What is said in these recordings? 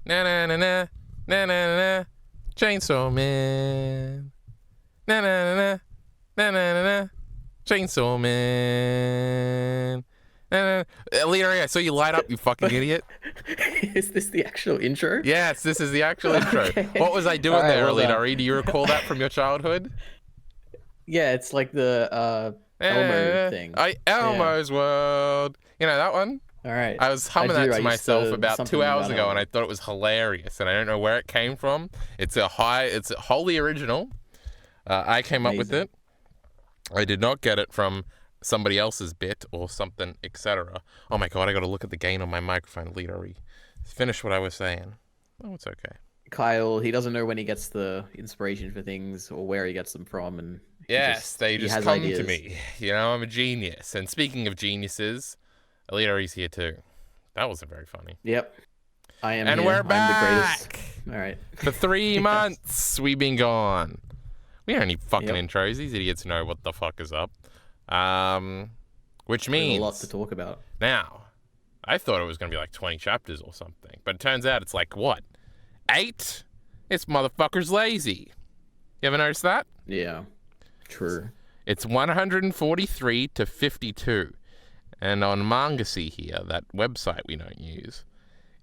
Na na na na na na na. Chainsaw Man. Na na na na na na na. Chainsaw Man. EliteAri, I saw you light up, you fucking idiot. Is this the actual intro? Yes, this is the actual intro. Okay. What was I doing All right, there, well EliteAri? Do you recall that from your childhood? Yeah, it's like the Elmo thing. Elmo's World. You know that one? All right. I was humming that to myself about 2 something hours about ago, and Elmo. I thought it was hilarious, and I don't know where it came from. It's wholly original. I came up with it. I did not get it from somebody else's bit or something, etc. Oh my god, I got to look at the gain on my microphone. EliteAri, finish what I was saying. Oh, it's okay. Kyle, he doesn't know when he gets the inspiration for things or where he gets them from, and they just come ideas. to me. You know, I'm a genius. And speaking of geniuses, EliteAri's here too. That wasn't very funny. Yep. I am and here. we're back. I'm the greatest. All right. For 3 Yes. months, we've been gone. We don't need fucking intros. These idiots know what the fuck is up. Which means there's a lot to talk about. Now, I thought it was going to be like 20 chapters or something, but it turns out it's like, what, 8? This motherfucker's lazy. You ever noticed that? Yeah, true. It's 143 to 52. And on Mangacy here, that website we don't use,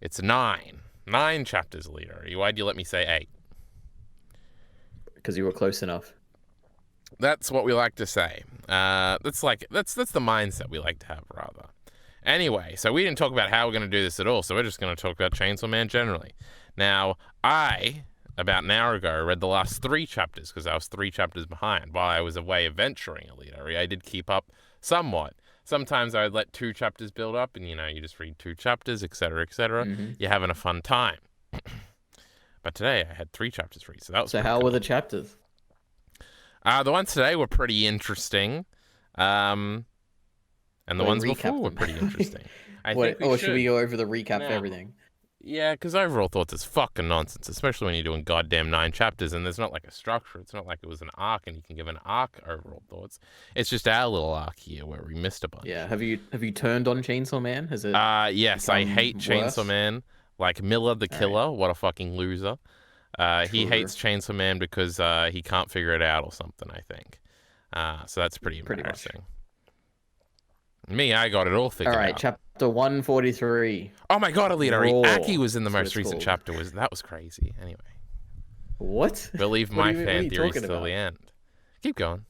it's 9. 9 chapters, EliteAri. Why'd you let me say 8? Because you were close enough. That's what we like to say. That's the mindset we like to have, rather. Anyway, so we didn't talk about how we're going to do this at all, so we're just going to talk about Chainsaw Man generally. Now, about an hour ago, read the last 3 chapters, because I was 3 chapters behind. While I was away adventuring, EliteAri, I did keep up somewhat. Sometimes I would let 2 chapters build up, and, you just read 2 chapters, etc., etc. You're having a fun time. But today, I had 3 chapters read, so that was So how cool. were the chapters? The ones today were pretty interesting. And the ones before were pretty interesting. Should we go over the recap for everything? Yeah, because overall thoughts is fucking nonsense, especially when you're doing goddamn 9 chapters and there's not like a structure. It's not like it was an arc and you can give an arc overall thoughts. It's just our little arc here where we missed a bunch. Yeah, have you turned on Chainsaw Man? Has it? Yes, I hate worse? Chainsaw Man. Like Miller the Killer, what a fucking loser. He hates Chainsaw Man because he can't figure it out or something, I think. So that's pretty embarrassing. Me, I got it all figured out. All right, chapter 143. Oh my god, EliteAri. Aki was in the most recent called. chapter. That was crazy. Anyway. What? We'll leave my fan theories till about? the end. Keep going.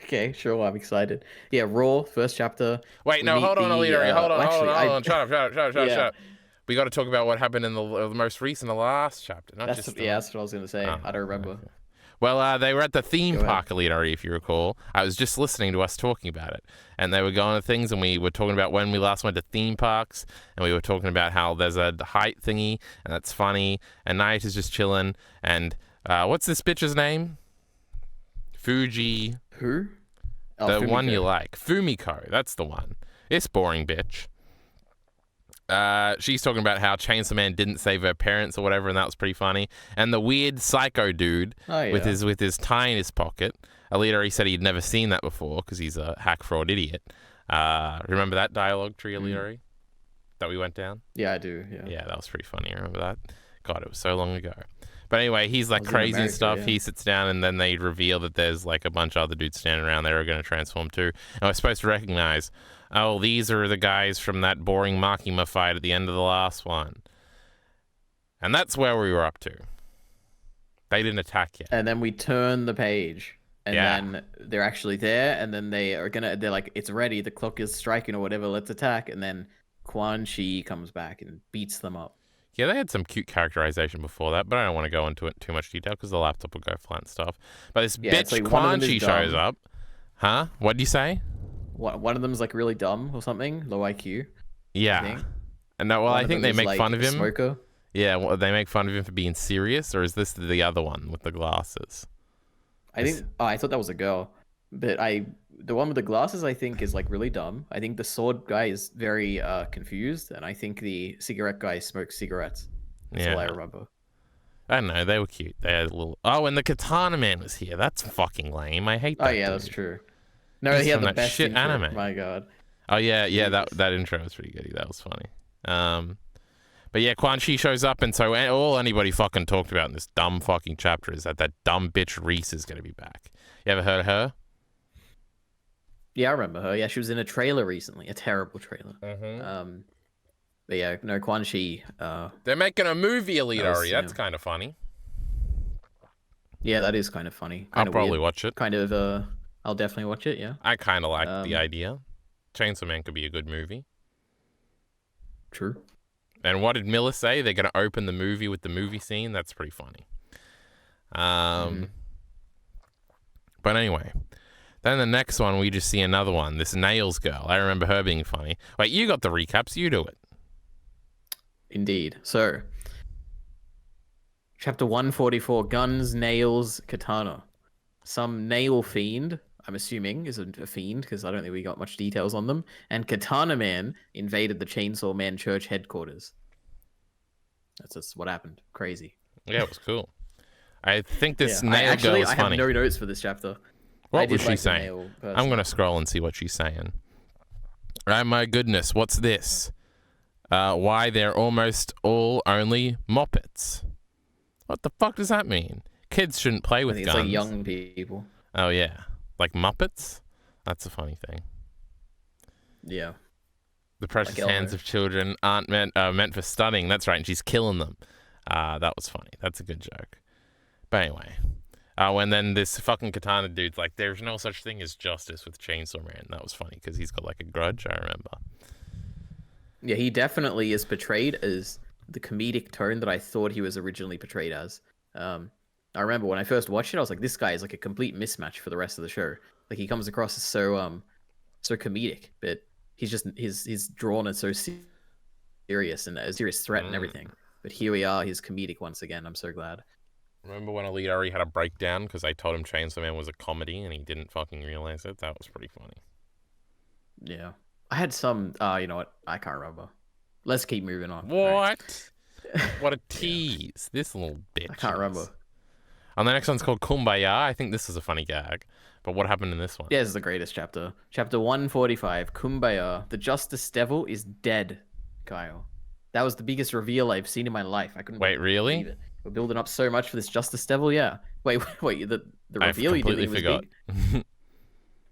Okay, sure, I'm excited. Yeah, Raw, first chapter. Wait, no, hold on, EliteAri. Hold on. Shut up. We got to talk about what happened in the most recent, the last chapter. That's what I was going to say. I don't remember. Okay. Well, they were at the theme park, EliteAri, if you recall. I was just listening to us talking about it. And they were going to things, and we were talking about when we last went to theme parks, and we were talking about how there's a height thingy, and that's funny, and Night is just chilling, and what's this bitch's name? Fuji. Who? Oh, the Fumiko. One you like. Fumiko, that's the one. This boring bitch. She's talking about how Chainsaw Man didn't save her parents or whatever, and that was pretty funny. And the weird psycho dude with his tie in his pocket. EliteAri said he'd never seen that before because he's a hack fraud idiot. Remember that dialogue tree, EliteAri, that we went down? Yeah, I do. Yeah, that was pretty funny. I remember that. God, it was so long ago. But anyway, he's like crazy and stuff. Yeah. He sits down, and then they reveal that there's like a bunch of other dudes standing around there who are going to transform too. And we're supposed to recognize, oh, these are the guys from that boring Makima fight at the end of the last one. And that's where we were up to. They didn't attack yet. And then we turn the page, and then they're actually there, and then they're like, it's ready, the clock is striking or whatever, let's attack. And then Quan Chi comes back and beats them up. Yeah, they had some cute characterization before that, but I don't want to go into it too much detail because the laptop will go flat and stuff. But this bitch like Quan Chi shows up. Huh? What'd you say? One of them is like really dumb or something, low IQ. Yeah. And no, well, I think they make fun of him. Smoker. Yeah, well, they make fun of him for being serious, or is this the other one with the glasses? I thought that was a girl, but the one with the glasses I think is like really dumb. I think the sword guy is very confused, and I think the cigarette guy smokes cigarettes. That's all I remember. I don't know, they were cute. They had a little. Oh, and the Katana Man was here. That's fucking lame. I hate that. Oh yeah, dude. That's true. No, he had the best shit intro. anime. My God. Oh yeah, that intro was pretty good. That was funny. But yeah, Quan Chi shows up, and so all anybody fucking talked about in this dumb fucking chapter is that dumb bitch Reese is going to be back. You ever heard of her? Yeah, I remember her. Yeah, she was in a trailer recently, a terrible trailer. Mm-hmm. But yeah, no, Quan Chi. They're making a movie, EliteAri. That's kind of funny. Yeah, that is kind of funny. I'll probably watch it. Kind of, I'll definitely watch it, yeah. I kind of like the idea. Chainsaw Man could be a good movie. True. And what did Miller say? They're going to open the movie with the movie scene? That's pretty funny. But anyway, then the next one, we just see another one. This Nails girl. I remember her being funny. Wait, you got the recaps. You do it. Indeed. So, chapter 144, Guns, Nails, Katana. Some nail fiend, I'm assuming, is a fiend, because I don't think we got much details on them, and Katana Man invaded the Chainsaw Man Church headquarters. That's just what happened. Crazy. Yeah, it was cool. I think this nail girl is funny. I have no notes for this chapter. What was she saying? I'm going to scroll and see what she's saying. Oh my goodness, what's this? Why they're almost all only moppets. What the fuck does that mean? Kids shouldn't play with guns. It's like young people. Oh, yeah. Like Muppets? That's a funny thing. Yeah. The precious hands of children aren't meant for stunning. That's right, and she's killing them. That was funny. That's a good joke. But anyway. And then this fucking Katana dude's like, there's no such thing as justice with Chainsaw Man. That was funny, because he's got like a grudge, I remember. Yeah, he definitely is portrayed as the comedic tone that I thought he was originally portrayed as. I remember when I first watched it, I was like, this guy is like a complete mismatch for the rest of the show. Like, he comes across as so comedic, but he's drawn as so serious and a serious threat and everything. But here we are, he's comedic once again. I'm so glad. Remember when EliteAri had a breakdown because I told him Chainsaw Man was a comedy and he didn't fucking realize it? That was pretty funny. Yeah. I had some, you know what? I can't remember. Let's keep moving on. What? Right. What a tease. Yeah. This little bitch. I can't remember. And the next one's called Kumbaya. I think this is a funny gag. But what happened in this one? Yeah, this is the greatest chapter. Chapter 145, Kumbaya. The Justice Devil is dead, Kyle. That was the biggest reveal I've seen in my life. I couldn't Wait, really? believe it. We're building up so much for this Justice Devil, yeah. Wait, the reveal you didn't think was big?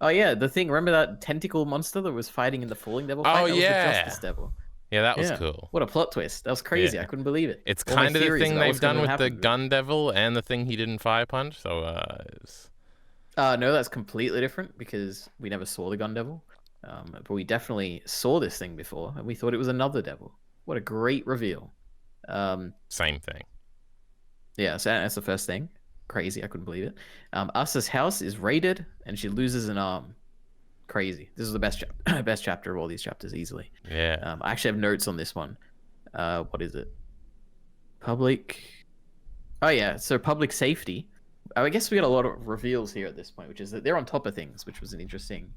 Oh, yeah, the thing. Remember that tentacle monster that was fighting in the Falling Devil fight? Oh, that yeah. was the Justice Devil. Yeah, that was cool. What a plot twist. That was crazy. Yeah. I couldn't believe it. It's kind of the thing they've done with the Gun Devil and the thing he didn't fire punch. So, no, that's completely different because we never saw the Gun Devil. But we definitely saw this thing before and we thought it was another devil. What a great reveal. Same thing. Yeah, so that's the first thing. Crazy. I couldn't believe it. Asa's house is raided and she loses an arm. Crazy. This is the best chapter of all these chapters easily. Yeah. I actually have notes on this one. What is it? Public. Oh yeah. So public safety. I guess we got a lot of reveals here at this point, which is that they're on top of things, which was an interesting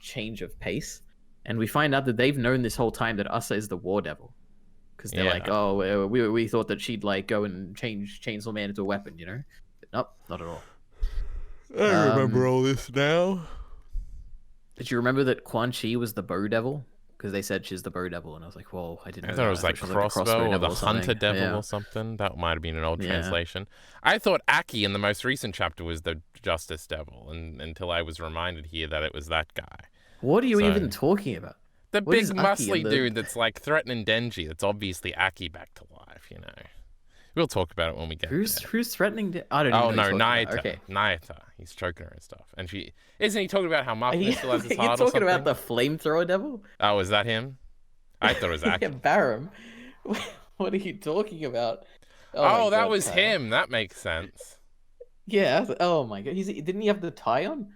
change of pace. And we find out that they've known this whole time that Asa is the War Devil, because they're like, oh, we thought that she'd like go and change Chainsaw Man into a weapon, you know? But nope, not at all. I remember all this now. Did you remember that Quan Chi was the Bow Devil? Because they said she's the Bow Devil, and I was like, whoa, I didn't know. I thought it was like Crossbow or the Hunter Devil or something. That might have been an old translation. I thought Aki in the most recent chapter was the Justice Devil, and until I was reminded here that it was that guy. What are you even talking about? The big muscly dude that's like threatening Denji. That's obviously Aki back to life, you know. We'll talk about it when we get there. Who's threatening? I don't know. Oh, no, Naita. Okay. Naita. He's choking her and stuff. And she... Isn't he talking about how Mafia still has his heart or something? You're talking about the flamethrower devil? Oh, is that him? I thought it was Aki. Yeah, Barum. What are you talking about? Oh, that was him. That makes sense. Yeah. Oh, my God. Didn't he have the tie on?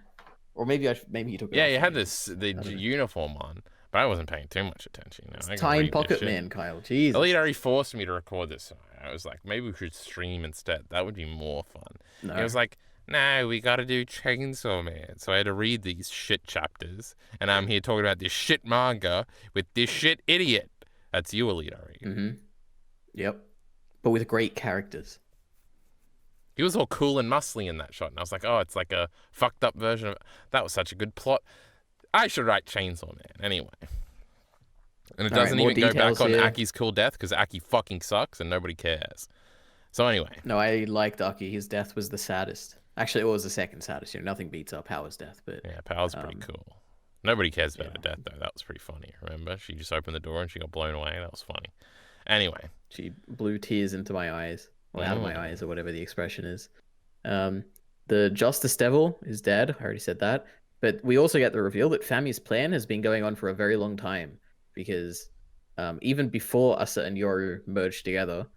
Or maybe he took it off. Yeah, he had the uniform on. But I wasn't paying too much attention. You know, Time Pocket Man, Kyle. Jesus. EliteAri forced me to record this. I was like, maybe we should stream instead. That would be more fun. No. It was like, no, we got to do Chainsaw Man. So I had to read these shit chapters. And I'm here talking about this shit manga with this shit idiot. That's you, EliteAri. Mm-hmm. Yep. But with great characters. He was all cool and muscly in that shot. And I was like, oh, it's like a fucked up version of... That was such a good plot. I should write Chainsaw Man. Anyway. And it All right, doesn't more even go back details on here. Aki's cool death because Aki fucking sucks and nobody cares. So anyway. No, I liked Aki. His death was the saddest. Actually, it was the second saddest. Nothing beats up Power's death, but Yeah, Power's pretty cool. Nobody cares about yeah. her death, though. That was pretty funny, remember? She just opened the door and she got blown away. That was funny. Anyway. She blew tears into my eyes. Or out of my eyes, or whatever the expression is. The Justice Devil is dead. I already said that. But we also get the reveal that Fami's plan has been going on for a very long time. Because even before Asa and Yoru merged together,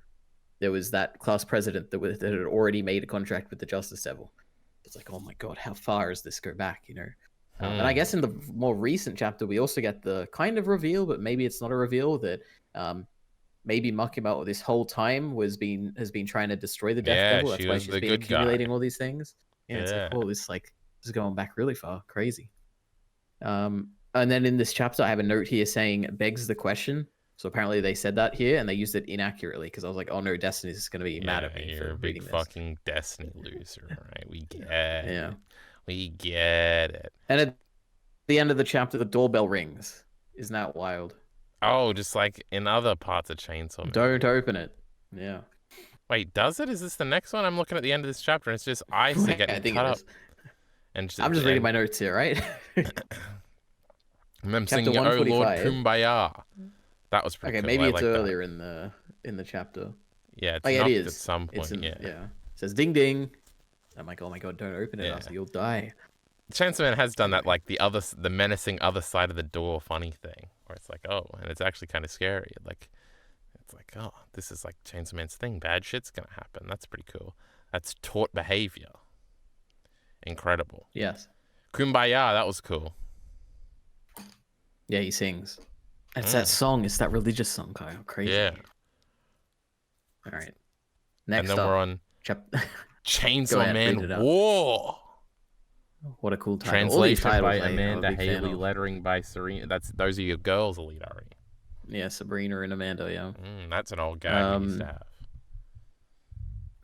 there was that class president that had already made a contract with the Justice Devil. It's like, oh my god, how far does this go back, And I guess in the more recent chapter, we also get the kind of reveal, but maybe it's not a reveal, that maybe Makima this whole time has been trying to destroy the Death Devil. That's why she's been accumulating all these things. Yeah, it's like, oh, this is going back really far. Crazy. And then in this chapter, I have a note here saying begs the question. So apparently they said that here, and they used it inaccurately because I was like, "Oh no, Destiny's going to be mad at me for reading this." You're a big fucking Destiny loser, right? We get it. We get it. And at the end of the chapter, the doorbell rings. Isn't that wild? Oh, just like in other parts of Chainsaw Man. Don't open it. Yeah. Wait, does it? Is this the next one? I'm looking at the end of this chapter, and it's just Isa getting cut up. And I'm just reading my notes here, right? I'm singing "Oh Lord Kumbaya." That was pretty cool. Maybe it's earlier in the chapter. Yeah, it's knocked at some point. Yeah. It says ding ding. I'm like, oh my god, don't open it, you'll die. Chainsaw Man has done that, like the menacing other side of the door funny thing, where it's like, oh, and it's actually kind of scary. Like, it's like, oh, this is like Chainsaw Man's thing. Bad shit's gonna happen. That's pretty cool. That's taught behavior. Incredible. Yes. Kumbaya, that was cool. Yeah, he sings. It's that song. It's that religious song, Kyle. Crazy. Yeah. All right. Next and then we're on Chainsaw Man War. What a cool title. Translation by Amanda Haley, lettering by Serena. Those are your girls, EliteAri. Yeah, Sabrina and Amanda, yeah. That's an old gag we used to have.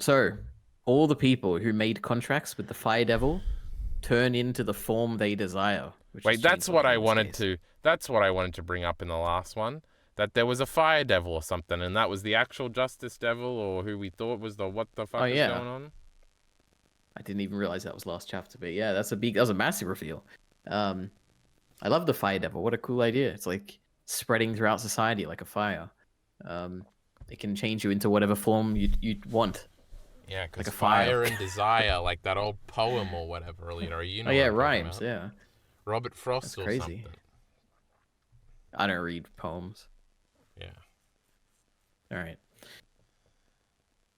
So, all the people who made contracts with the Fire Devil turn into the form they desire. Wait, that's what I wanted to. That's what I wanted to bring up in the last one. That there was a Fire Devil or something, and that was the actual Justice Devil, or who we thought was the what the fuck is going on. I didn't even realize that was last chapter, but yeah, that was a massive reveal. I love the Fire Devil. What a cool idea! It's like spreading throughout society like a fire. It can change you into whatever form you want. Yeah, because like fire and desire, like that old poem or whatever. EliteAri, you know? Oh yeah, rhymes. Yeah. Robert Frost or crazy. Something. I don't read poems. Yeah. All right.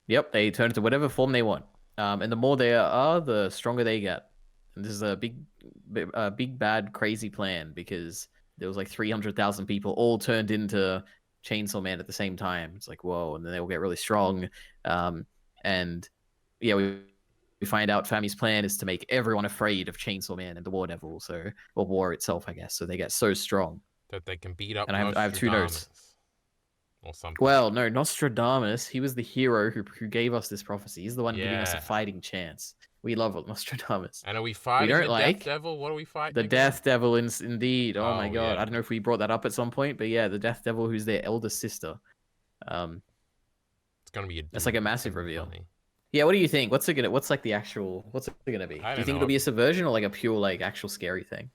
Yep, they turn into whatever form they want. And the more they are, the stronger they get. And this is a big bad crazy plan because there was like 300,000 people all turned into Chainsaw Man at the same time. It's like, whoa, and then they will get really strong. And yeah, we find out Fami's plan is to make everyone afraid of Chainsaw Man and the War Devil, or War itself, I guess. So they get so strong that they can beat up. And I have two notes. Or something. Well, no, Nostradamus. He was the hero who gave us this prophecy. He's the one giving us a fighting chance. We love Nostradamus. And are we fighting the Death Devil? What are we fighting? The Death Devil, indeed. Oh my god. I don't know if we brought that up at some point, but yeah, the Death Devil, who's their elder sister. It's gonna be that's like a massive reveal. Funny. Yeah, what do you think? What's it like the actual? What's it gonna be? Do you think it'll be a subversion or like a pure like actual scary thing?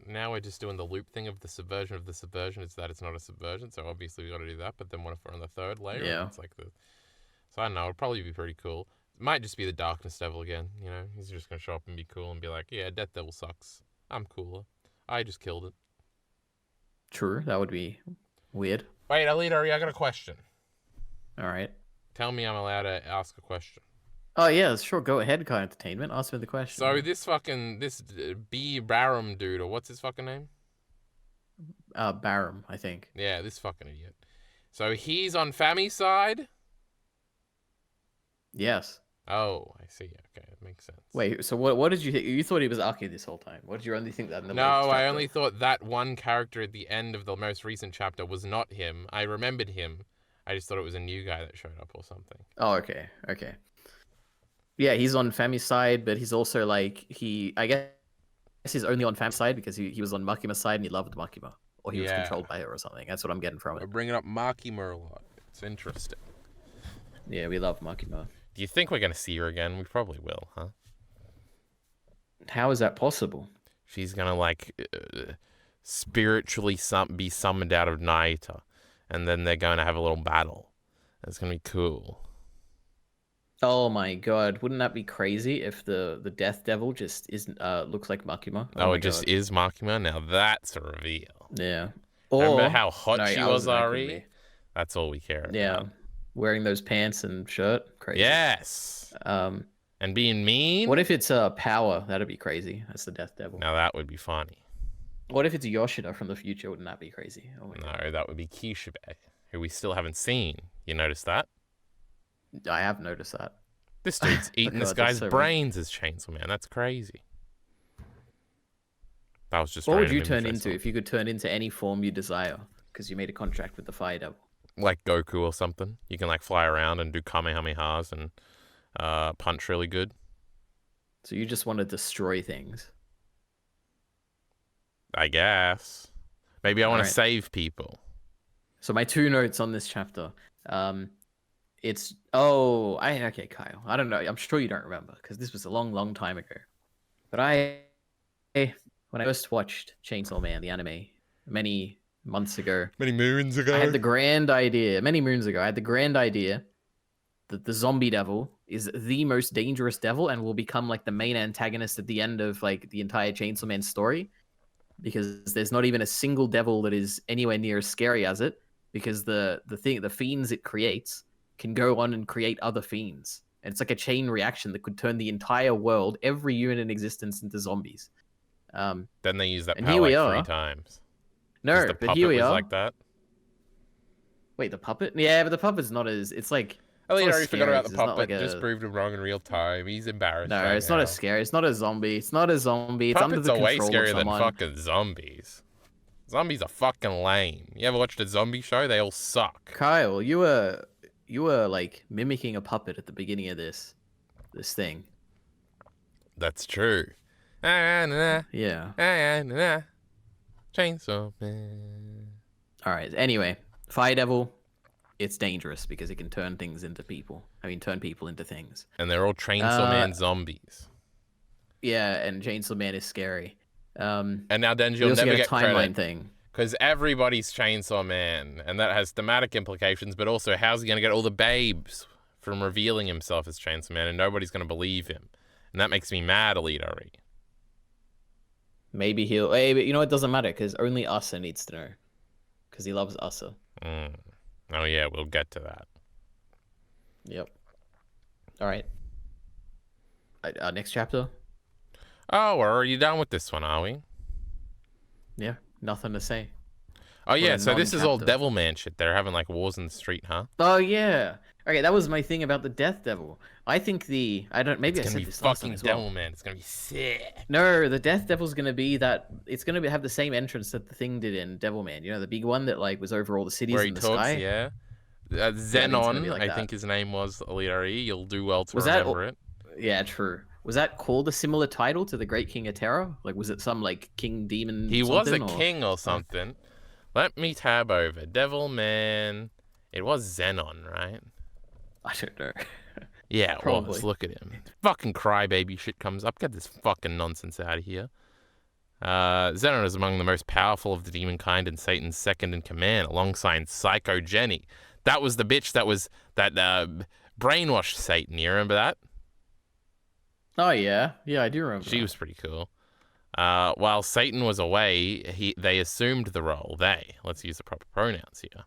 Now we're just doing the loop thing of the subversion of the subversion. It's that it's not a subversion, so obviously we got to do that. But then what if we're on the third layer? Yeah. It's like so I don't know. It'll probably be pretty cool. It might just be the Darkness Devil again. You know, he's just gonna show up and be cool and be like, "Yeah, Death Devil sucks. I'm cooler. I just killed it." True. That would be weird. Wait, EliteAri, I got a question. All right. Tell me I'm allowed to ask a question. Oh yeah, sure. Go ahead, Kai Entertainment. Ask me the question. So this B Barham dude, or what's his fucking name? Barham, I think. Yeah, this fucking idiot. So he's on Fami's side? Yes. Oh, I see. Okay, that makes sense. Wait, so what did you think? You thought he was Aki this whole time. What did you only think that in the No, I only thought that one character at the end of the most recent chapter was not him. I remembered him. I just thought it was a new guy that showed up or something. Oh, okay. Yeah, he's on Fami's side, but he's also like I guess he's only on Fam's side because he was on Makima's side and he loved Makima, or he was Yeah. controlled by her or something. That's what I'm getting from We're it. bringing up Makima a lot. It's interesting. Yeah, we love Makima. Do you think we're going to see her again? We probably will, huh? How is that possible? She's going to, like, spiritually be summoned out of Naita, and then they're going to have a little battle. It's going to be cool. Oh my god, wouldn't that be crazy if the Death Devil just isn't looks like Makima? Oh, my it just god. is Makima? Now that's a reveal. Yeah. Remember Or how hot no, she I was, that could Ari? be. That's all we care Yeah. about. Wearing those pants and shirt, crazy. Yes. And being mean? What if it's power? That'd be crazy. That's the Death Devil. Now that would be funny. What if it's Yoshida from the future? Wouldn't that be crazy? Oh my god. No, that would be Kishibe, who we still haven't seen. You notice that? I have noticed that. This dude's eating this God, guy's so brains as Chainsaw Man. That's crazy. That was just What would you random turn info into stuff. if you could turn into any form you desire? Because you made a contract with the Fire Devil. Like Goku or something. You can like fly around and do Kamehamehas and punch really good. So you just want to destroy things. I guess. Maybe I want to Alright. save people. So my 2 notes on this chapter. It's okay, Kyle. I don't know. I'm sure you don't remember because this was a long, long time ago. But when I first watched Chainsaw Man, the anime, many months ago, Many moons ago. I had the grand idea, many moons ago, that the zombie devil is the most dangerous devil and will become like the main antagonist at the end of like the entire Chainsaw Man story. Because there's not even a single devil that is anywhere near as scary as it. Because the fiends it creates can go on and create other fiends. And it's like a chain reaction that could turn the entire world, every human in existence, into zombies. Then they use that and power here we like 3 are. times. No, the but here we was are. like that. Wait, the puppet? Yeah, but the puppet's not as... It's like... I it's not already as forgot scary, about the 'cause it's not puppet. like Just a... proved him wrong in real time. He's embarrassed. No, right it's not now. as scary. It's not a zombie. It's not a zombie. It's under Puppets the are way control of scarier than someone. fucking zombies. Zombies are fucking lame. You ever watched a zombie show? They all suck. Kyle, you were like mimicking a puppet at the beginning of this thing. That's true. Yeah. Chainsaw Man. All right. Anyway, Fire Devil, it's dangerous because it can turn things into people. Turn people into things. And they're all Chainsaw Man zombies. Yeah, and Chainsaw Man is scary. And now Denji we will also never get get a timeline credit. thing. Because everybody's Chainsaw Man. And that has thematic implications, but also how's he going to get all the babes from revealing himself as Chainsaw Man, and nobody's going to believe him. And that makes me mad, EliteAri. Maybe he'll... Hey, but you know it doesn't matter because only Asa needs to know. Because he loves Asa. Oh yeah, we'll get to that. Yep. All right. Next chapter? Oh, we're already done with this one, are we? Yeah, nothing to say. Oh yeah, a so this is all non-chapter. Devilman shit. They're having like wars in the street, huh? Oh yeah. Okay, that was my thing about the Death Devil. I think maybe I It's said gonna be this last time fucking as well. Devilman. It's gonna be sick. No, the Death Devil's gonna be that. It's gonna have the same entrance that the thing did in Devilman. You know, the big one that like was over all the cities Where in he the talks, sky. yeah. gonna Zenon, be like I that. think his name was, EliteAri. You'll do well to Was that- remember it. Yeah, true. Was that called a similar title to the Great King of Terror? Like, was it some like king demon? He was a something, or- king or something. Let me tab over. Devilman. It was Zenon, right? I don't know. Yeah, it Probably. was. Look at him. Fucking crybaby shit comes up. Get this fucking nonsense out of here. Zenon is among the most powerful of the demon kind and Satan's second in command, alongside Psycho Jenny. That was the bitch that brainwashed Satan. You remember that? Oh yeah, I do remember. She that. was pretty cool. While Satan was away, they assumed the role. Let's use the proper pronouns here.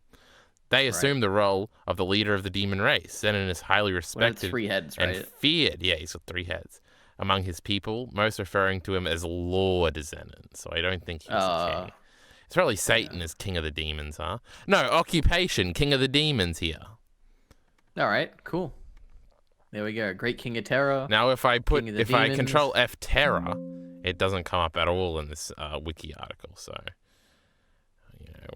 They assumed the role of the leader of the demon race. Zenon is highly Well, it's respected 3 heads, and right? feared. Yeah, he's got 3 heads among his people, most referring to him as Lord Zenon. So I don't think he's a king. It's probably Satan as king of the demons, huh? No, occupation, king of the demons here. All right, cool. There we go. Great King of Terror. Now, if I King of the I demons. control F Terra, it doesn't come up at all in this wiki article. So,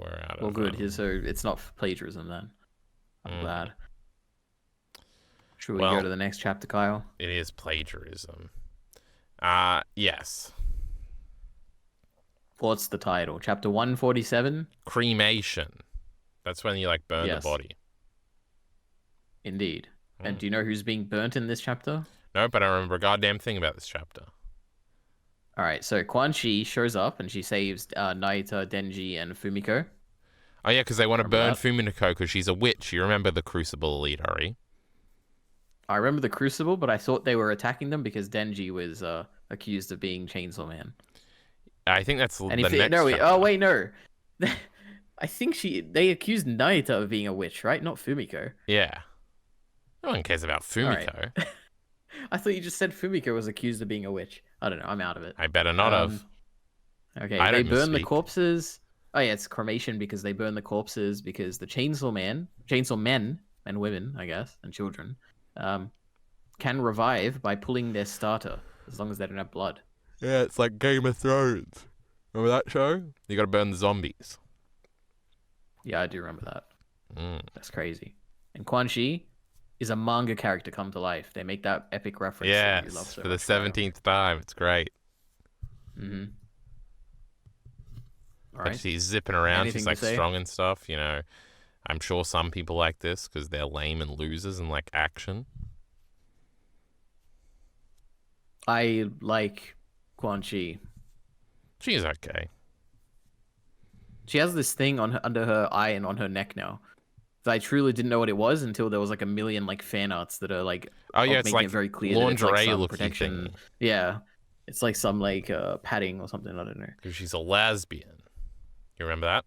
we're out Well, of. good. So it's not plagiarism then. I'm glad. Should we Well- go to the next chapter, Kyle? It is plagiarism. Yes. What's the title? Chapter 147? Cremation. That's when you like burn the Yes, body. indeed. And Mm. do you know who's being burnt in this chapter? No, but I don't remember a goddamn thing about this chapter. All right, so Quan Chi shows up and she saves Naita, Denji, and Fumiko. Oh yeah, because they want to Remember burn that? Fumiko because she's a witch. You remember the Crucible EliteAri? I remember the Crucible, but I thought they were attacking them because Denji was accused of being Chainsaw Man. I think that's And the if next no, chapter. oh wait, no, I think they accused Naita of being a witch, right? Not Fumiko. Yeah. No one cares about Fumiko. Right. I thought you just said Fumiko was accused of being a witch. I don't know. I'm out of it. I better not have. Okay, I they don't burn the misspeak. corpses. Oh yeah, it's cremation because they burn the corpses because the chainsaw men and women, I guess, and children, can revive by pulling their starter as long as they don't have blood. Yeah, it's like Game of Thrones. Remember that show? You got to burn the zombies. Yeah, I do remember that. Mm. That's crazy. And Quan Chi is a manga character come to life. They make that epic reference. That you love Yes, so for the much, Kyle. 17th time. It's great. Mm-hmm. All But right. she's zipping around. Anything She's to like say? strong and stuff. You know, I'm sure some people like this because they're lame and losers and like action. I like Quan Chi. She's okay. She has this thing on under her eye and on her neck now. That I truly didn't know what it was until there was like a million like fan arts that are like Oh yeah, of it's making like it very clear that it's like lingerie some looky protection. thing. Yeah, it's like some like padding or something. I don't know. Because she's a lesbian. You remember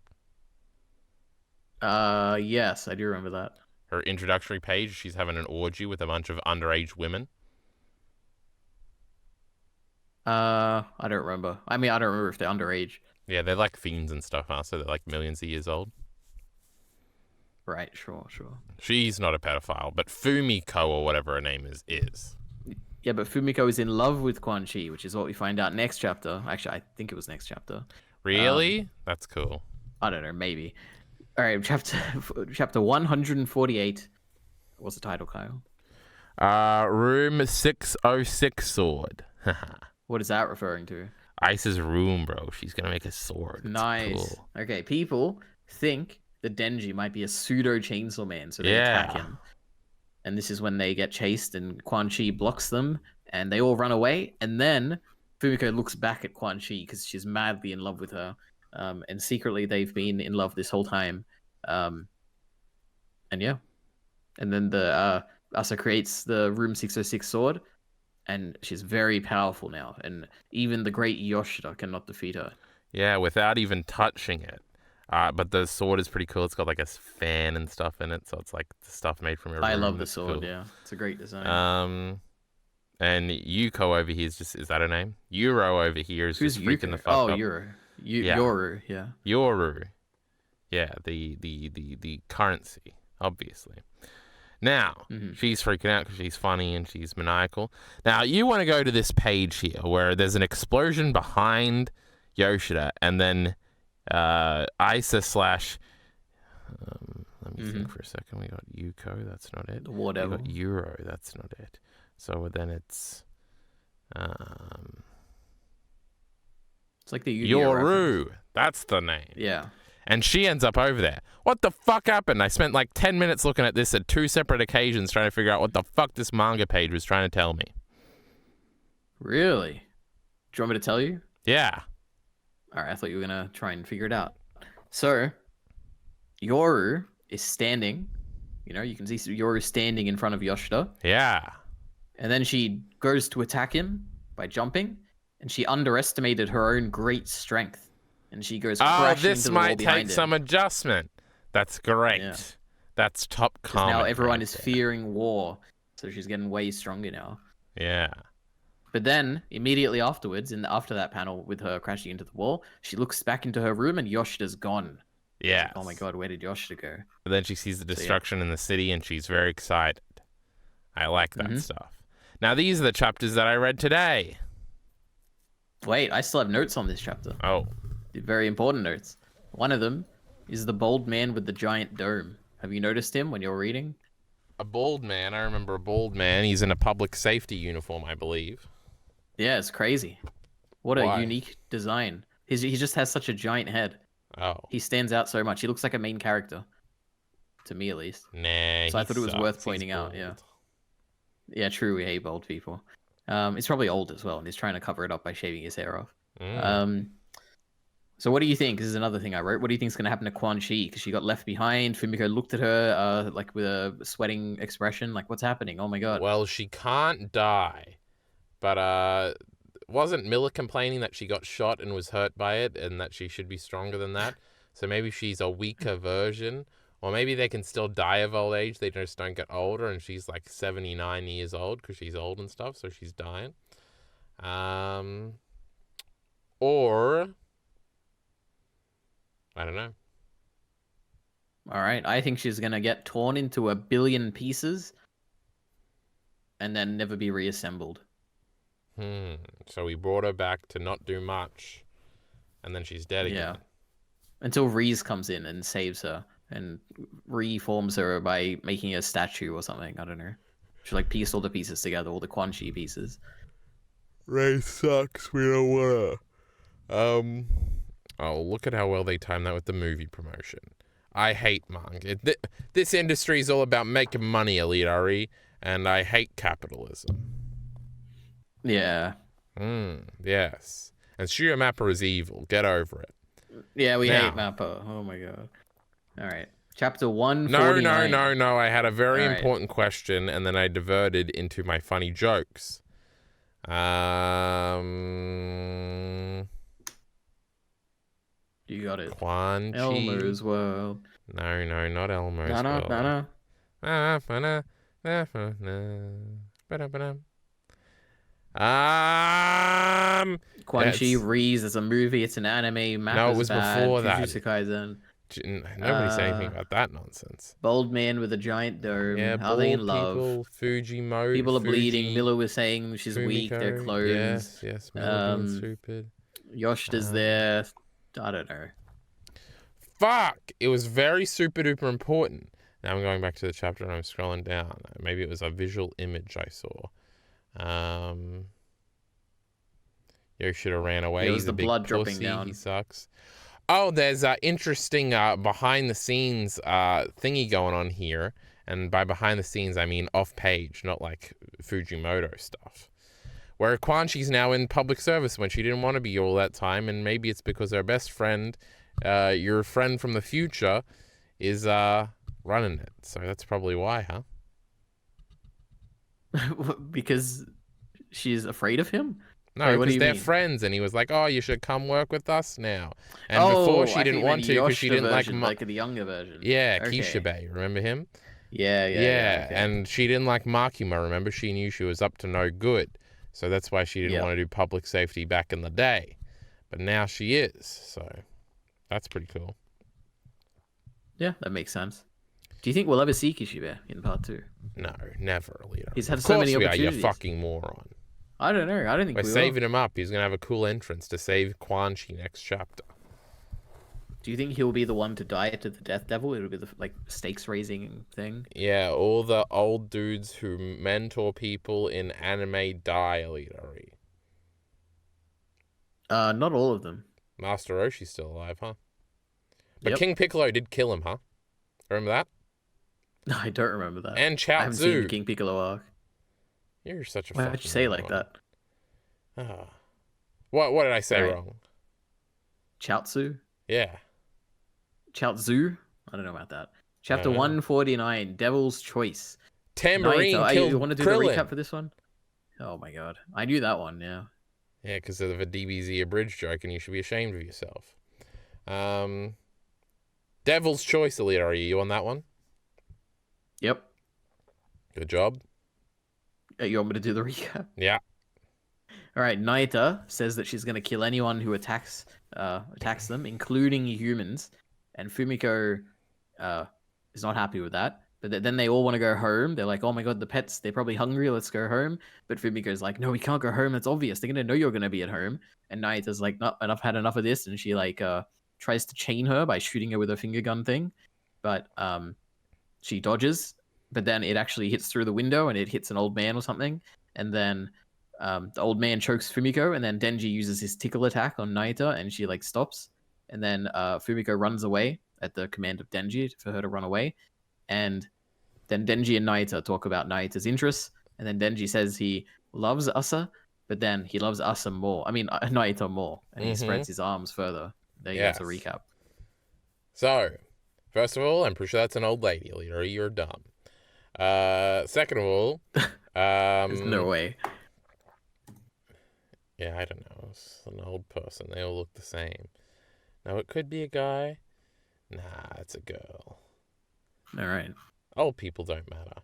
that? Yes, I do remember that. Her introductory page, she's having an orgy with a bunch of underage women. I don't remember. I mean, I don't remember if they're underage. Yeah, they're like fiends and stuff, so they're like millions of years old. Right, sure. She's not a pedophile, but Fumiko or whatever her name is. Yeah, but Fumiko is in love with Quan Chi, which is what we find out next chapter. Actually, I think it was next chapter. Really? That's cool. I don't know, maybe. All right, chapter 148. What's the title, Kyle? Room 606 sword. What is that referring to? Ice's room, bro. She's gonna make a sword. It's Nice. cool. Okay, people think that Denji might be a pseudo chainsaw man, so they attack him. And this is when they get chased, and Quan Chi blocks them, and they all run away. And then Fumiko looks back at Quan Chi because she's madly in love with her, and secretly they've been in love this whole time. And yeah, and then the Asa creates the Room 606 sword, and she's very powerful now, and even the great Yoshida cannot defeat her. Yeah, without even touching it. But the sword is pretty cool. It's got like a fan and stuff in it, so it's like stuff made from her I room. love the That's sword. cool. Yeah, it's a great design. And Yuko over here is that her name? Euro over here is Who's just freaking Yuko? the fuck Oh, up. Euro. Yeah. Yoru, yeah. Yoru. Yeah, the currency, obviously. Now, she's freaking out because she's funny and she's maniacal. Now, you want to go to this page here where there's an explosion behind Yoshida, and then Isa slash... let me think for a second. We got Yuko, that's not it. Whatever. We got Euro, that's not it. So then it's... It's like the Yu-Gi-Oh reference. Yoru, that's the name. Yeah. And she ends up over there. What the fuck happened? I spent like 10 minutes looking at this at two separate occasions trying to figure out what the fuck this manga page was trying to tell me. Really? Do you want me to tell you? Yeah. All right, I thought you were going to try and figure it out. So, Yoru is standing. You know, you can see Yoru standing in front of Yoshida. Yeah. And then she goes to attack him by jumping. And she underestimated her own great strength. And she goes crashing this into the wall might behind take him. some adjustment. That's great. Yeah. That's top comment. Now everyone right is there. fearing war. So she's getting way stronger now. Yeah. But then, immediately afterwards, after that panel with her crashing into the wall, she looks back into her room and Yoshida's gone. Yeah. Oh my god, where did Yoshida go? But then she sees the destruction in the city and she's very excited. I like that stuff. Now, these are the chapters that I read today. Wait, I still have notes on this chapter. Oh. Very important notes. One of them is the bald man with the giant dome. Have you noticed him when you're reading? A bald man. I remember a bald man. He's in a public safety uniform, I believe. Yeah, it's crazy. What Why? a unique design He just has such a giant head. Oh, He stands out so much. He looks like a main character, to me at least. nah, So I he thought it was worth sucks. He's pointing out. Yeah, bald. yeah, true. We hate bald people. He's probably old as well, and he's trying to cover it up by shaving his hair off. Mm. Um, so what do you think? This is another thing I wrote. What do you think is going to happen to Quan Chi? Because she got left behind. Fumiko looked at her like with a sweating expression, like, "What's happening? Oh my god!" Well, she can't die, but wasn't Miller complaining that she got shot and was hurt by it, and that she should be stronger than that? So maybe she's a weaker version, or maybe they can still die of old age. They just don't get older, and she's like 79 years old because she's old and stuff, so she's dying. Or I don't know. All right, I think she's gonna get torn into a billion pieces, and then never be reassembled. So we brought her back to not do much, and then she's dead again. Yeah. Until Reese comes in and saves her and reforms her by making a statue or something. I don't know. She like pieced all the pieces together, all the Quan Chi pieces. Ray sucks. We don't want her. Oh, look at how well they timed that with the movie promotion. I hate manga. This industry is all about making money, EliteAri, and I hate capitalism. Yeah. Yes. And Shio Mappa is evil. Get over it. Yeah, we Now- hate Mappa. Oh my god. All right. Chapter 149. No. I had a very All right. important question, and then I diverted into my funny jokes. You got it. Quan Chi. Elmo's World. No, not Elmo's No, World. no. Quan That's- Chi Reese is a movie. It's an anime. Mappa's No, it was bad. before that. Jujutsu Kaisen. Nobody said anything about that nonsense. Bald man with a giant dome. Yeah, Are they in bald love? people, Fujimoto. People are bleeding. Fuji, Miller was saying she's weak. They're Fumiko. clones. Yes, Miller being Um, stupid. Yoshita's there. I don't know. Fuck! It was very super duper important. Now I'm going back to the chapter and I'm scrolling down. Maybe it was a visual image I saw. Yoshida ran away. Yeah, it was He's the a big blood dropping pussy. down. He sucks. Oh, there's a interesting behind the scenes thingy going on here. And by behind the scenes, I mean off page, not like Fujimoto stuff. Where Quan Chi's now in public service when she didn't want to be all that time, and maybe it's because her best friend, your friend from the future, is running it. So that's probably why, huh? Because she's afraid of him? No, Wait, what do because you they're mean? friends, and he was like, "Oh, you should come work with us now." And Oh, before I she think didn't you want meant to because she Yoshida didn't like, version, like the younger version. yeah, Okay. Kishibe, remember him? Yeah. Yeah, Okay. and she didn't like Makima. Remember, she knew she was up to no good, so that's why she didn't Yep. want to do public safety back in the day. But now she is, so that's pretty cool. Yeah, that makes sense. Do you think we'll ever see Kishibe in part 2? No, never, Alita. He's had Of so course many we are, you opportunities. fucking moron. I don't know. I don't think We're we will. saving him up. He's gonna have a cool entrance to save Quan Chi next chapter. Do you think he'll be the one to die to the Death Devil? It'll be the like stakes raising thing. Yeah, all the old dudes who mentor people in anime die, EliteAri. Not all of them. Master Roshi's still alive, huh? But Yep. King Piccolo did kill him, huh? Remember that? I don't remember that. And I Chao haven't seen the Tzu. King Piccolo arc. You're such a Why fucking would you say it like moron. that? Ah. What did I say Right. wrong? Chaozu? Yeah. Chaozu? I don't know about that. Chapter don't know. 149, Devil's Choice. Tambourine Naito, killed you want to do Krillin. the recap for this one? Oh my god. I knew that one, yeah. Yeah, because of a DBZ abridged joke, and you should be ashamed of yourself. Devil's Choice, EliteAri. You on that one? Yep. Good job. You want me to do the recap? Yeah. All right, Naita says that she's going to kill anyone who attacks them, including humans. And Fumiko is not happy with that. But then they all want to go home. They're like, oh my god, the pets, they're probably hungry. Let's go home. But Fumiko's like, no, we can't go home. That's obvious. They're going to know you're going to be at home. And Naita's like, no, I've had enough of this. And she like tries to chain her by shooting her with a finger gun thing. But she dodges. But then it actually hits through the window and it hits an old man or something. And then the old man chokes Fumiko, and then Denji uses his tickle attack on Naita, and she like stops. And then Fumiko runs away at the command of Denji for her to run away. And then Denji and Naita talk about Naita's interests. And then Denji says he loves Asa, but then he loves Asa more. I mean, Naita more. And he spreads his arms further. There you go, to recap. So, first of all, I'm pretty sure that's an old lady, Leader. You're dumb. Second of all, there's no way. Yeah, I don't know. It's an old person. They all look the same. No, it could be a guy. Nah, it's a girl. All right. Old people don't matter.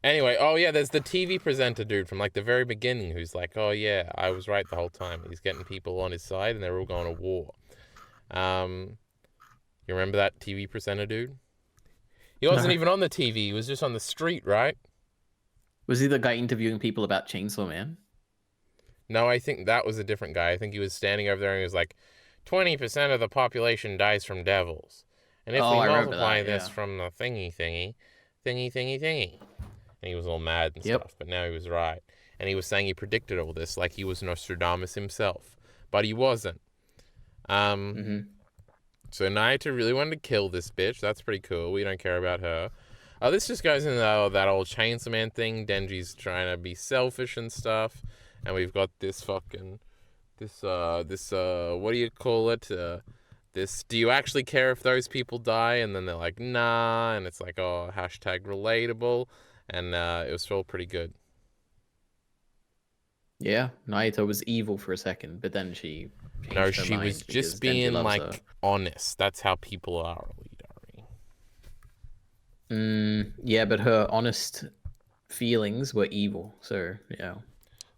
Anyway, oh yeah, there's the TV presenter dude from like the very beginning who's like, oh yeah, I was right the whole time. He's getting people on his side and they're all going to war. You remember that TV presenter dude? He wasn't even on the TV. He was just on the street, right? Was he the guy interviewing people about Chainsaw Man? No, I think that was a different guy. I think he was standing over there and he was like, 20% of the population dies from devils. And if we multiply this from the thingy. And he was all mad and stuff, but now he was right. And he was saying he predicted all this like he was Nostradamus himself. But he wasn't. So Naita really wanted to kill this bitch. That's pretty cool. We don't care about her. This just goes into that old Chainsaw Man thing. Denji's trying to be selfish and stuff. And we've got this fucking... what do you call it? Do you actually care if those people die? And then they're like, nah. And it's like, oh, hashtag relatable. And it was all pretty good. Yeah, Naito was evil for a second, but then she was just being like honest. That's how people are, EliteAri. Yeah, but her honest feelings were evil. So yeah.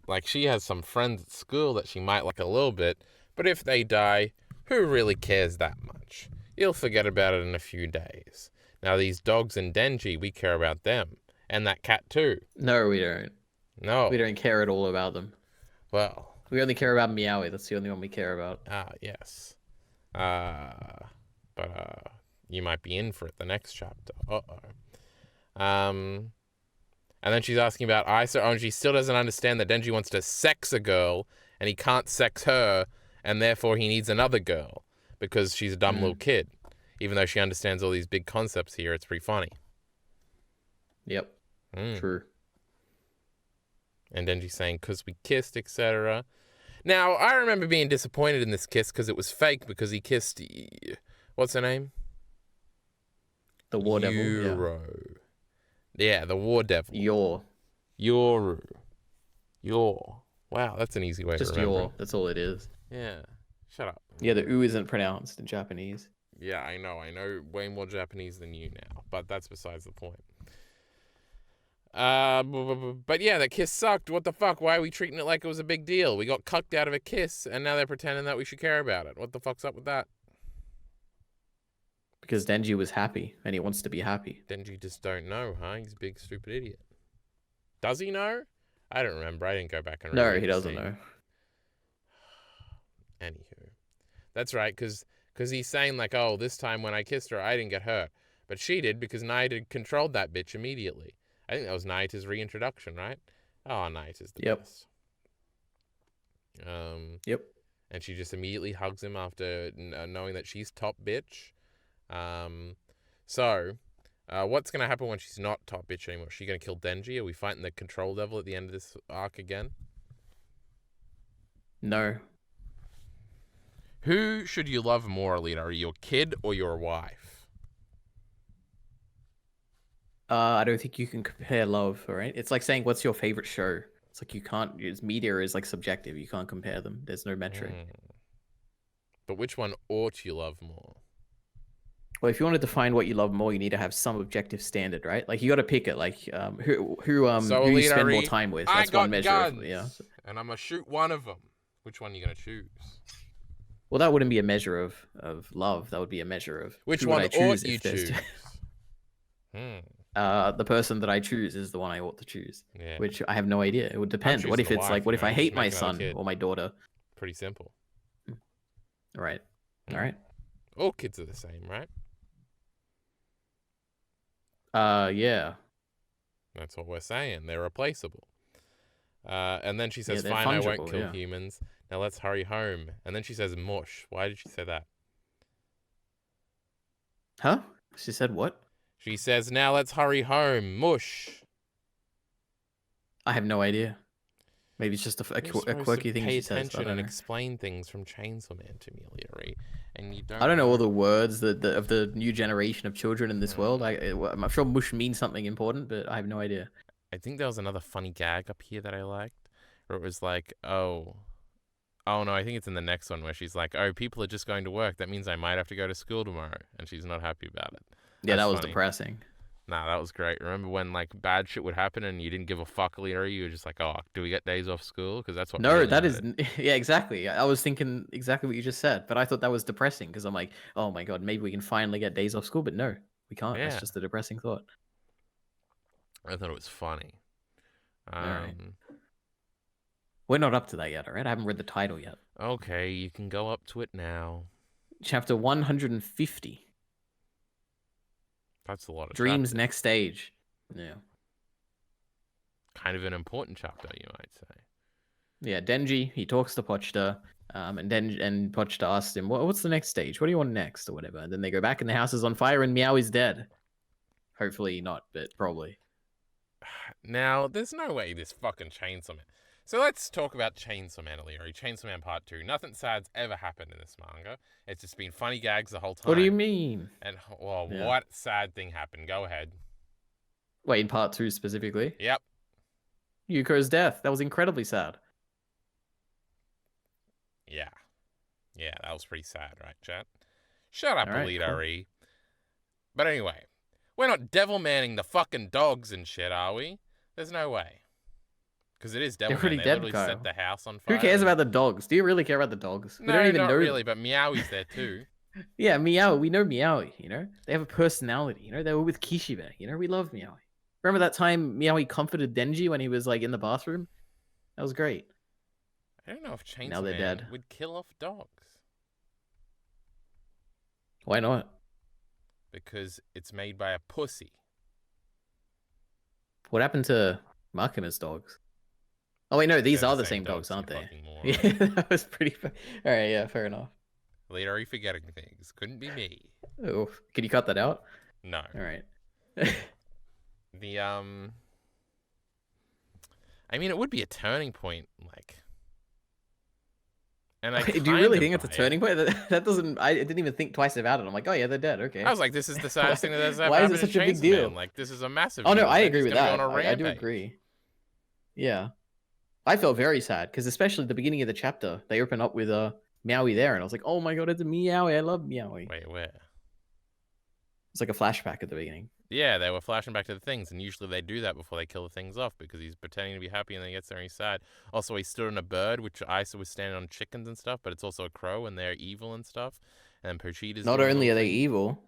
Like, she has some friends at school that she might like a little bit, but if they die, who really cares that much? You'll forget about it in a few days. Now, these dogs and Denji, we care about them. And that cat, too. No, we don't. No. We don't care at all about them. Well. We only care about Meowie. That's the only one we care about. Yes. But you might be in for it the next chapter. And then she's asking about Isa, and she still doesn't understand that Denji wants to sex a girl, and he can't sex her, and therefore he needs another girl, because she's a dumb little kid. Even though she understands all these big concepts here, it's pretty funny. Yep. True. And Denji's saying, because we kissed, etc. Now, I remember being disappointed in this kiss, because it was fake, because he kissed... What's her name? The War Devil. Euro. Yeah, the War Devil. Yoru. Wow, that's an easy way to remember. Just Yor. That's all it is. Yeah. Shut up. Yeah, the U isn't pronounced in Japanese. Yeah, I know. I know way more Japanese than you now, but that's besides the point. But yeah, that kiss sucked. What the fuck? Why are we treating it like it was a big deal? We got cucked out of a kiss, and now they're pretending that we should care about it. What the fuck's up with that? Because Denji was happy, and he wants to be happy. Denji just don't know, huh? He's a big stupid idiot. Does he know? I don't remember. I didn't go back and read. No, he doesn't know. Anywho. That's right, because he's saying like, oh, this time when I kissed her, I didn't get hurt. But she did, because Naita controlled that bitch immediately. I think that was Naita's reintroduction, right? Oh, Naita's the best. Yep. And she just immediately hugs him after knowing that she's top bitch. What's going to happen when she's not top bitch anymore? Is she going to kill Denji? Are we fighting the control devil at the end of this arc again? No. Who should you love more, EliteAri, your kid or your wife? I don't think you can compare love, right? It's like saying, what's your favorite show? It's like you can't, media is like subjective. You can't compare them. There's no metric. But which one ought you love more? Well, if you want to define what you love more, you need to have some objective standard, right? Like you got to pick it. Like who you spend more time with. That's one measure. And I'm gonna shoot one of them. Which one are you gonna choose? Well, that wouldn't be a measure of love. That would be a measure of which one ought you choose. The person that I choose is the one I ought to choose. Yeah. Which I have no idea. It would depend. What if it's wife, like, what if I hate my son or my daughter? Pretty simple. All right. All right. All kids are the same, right? Yeah. That's what we're saying. They're replaceable. And then she Yeah, says, they're "Fine, I won't fungible. kill Yeah. humans. Now let's hurry home." And then she says, "Mush." Why did she say that? Huh? She said what? She says, "Now let's hurry home. Mush." I have no idea. Maybe it's just You're a supposed to quirky thing pay she says. I attention don't and know. explain things from Chainsaw Man to me, EliteAri, and you I don't don't know all know. the words of the new generation of children in this world. Hmm. I'm sure mush means something important, but I have no idea. I think there was another funny gag up here that I liked, where it was like, oh no, I think it's in the next one where she's like, "Oh, people are just going to work. That means I might have to go to school tomorrow," and she's not happy about it. Yeah, That's that was funny. depressing. Nah, that was great. Remember when like bad shit would happen and you didn't give a fuck, leader? You were just like, "Oh, do we get days off school?" Because that's what No, really that is mattered. yeah, exactly. I was thinking exactly what you just said, but I thought that was depressing because I'm like, oh my god, maybe we can finally get days off school, but no, we can't. That's Yeah, just a depressing thought. I thought it was funny. All right, Um, we're not up to that yet. All right, I haven't read the title yet. okay, you can go up to it now. Chapter 150. That's a lot of Dream's chapters. next stage. Yeah. Kind of an important chapter, you might say. Yeah, Denji, he talks to Pochta, and Pochta asks him, what's the next stage? What do you want next? Or whatever. And then they go back and the house is on fire and Meow is dead. Hopefully not, but probably. Now, there's no way this fucking Chainsaw Man. So let's talk about Chainsaw Man, EliteAri. Chainsaw Man Part 2. Nothing sad's ever happened in this manga. It's just been funny gags the whole time. What do you mean? And, well, Yeah. what sad thing happened? Go ahead. Wait, in part 2 specifically? Yep. Yuko's death. That was incredibly sad. Yeah. Yeah, that was pretty sad, right, chat? Shut up, All right, EliteAri. But anyway, we're not devil manning the fucking dogs and shit, are we? There's no way. Because it is They're devil man. already They dead, literally Kyle. set the house on fire. Who cares and... about the dogs? Do you really care about the dogs? We No, don't even not know really, them. but Meowy's there too. Yeah, Meow. We know Meowie, you know? They have a personality, you know? They were with Kishibe, you know? We love Meowie. Remember that time Meowie comforted Denji when he was like in the bathroom? That was great. I don't know if Chainsaw Now they're Man dead. would kill off dogs. Why not? Because it's made by a pussy. What happened to Makima's dogs? Oh wait, no, these They're are the the same same dogs, dogs, you aren't they? fucking moron. Yeah, that was pretty. All right, yeah, fair enough. Later, are you forgetting things? Couldn't be me. Oh, can you cut that out? No. All right. The I mean, it would be a turning point, like. And I Do you really kinda think it's a buy it. turning point? That doesn't. I didn't even think twice about it. I'm like, oh yeah, they're dead. Okay. I was like, this is the saddest thing that has ever Why is happened it in such a big Chainsaw deal? Man. Like, this is a massive Oh no, deal. I Then agree he's with gonna that. go on a I do rampage. agree. Yeah, I felt very sad because especially at the beginning of the chapter, they open up with Meowie there, and I was like, oh my god, it's a Meowie. I love Meowie. Wait, where? It's like a flashback at the beginning. Yeah, they were flashing back to the things, and usually they do that before they kill the things off because he's pretending to be happy and then he gets there and he's sad. Also, he stood on a bird, which Isa was standing on chickens and stuff, but it's also a crow and they're evil and stuff. And Pochita's Not doing only little are they things. evil,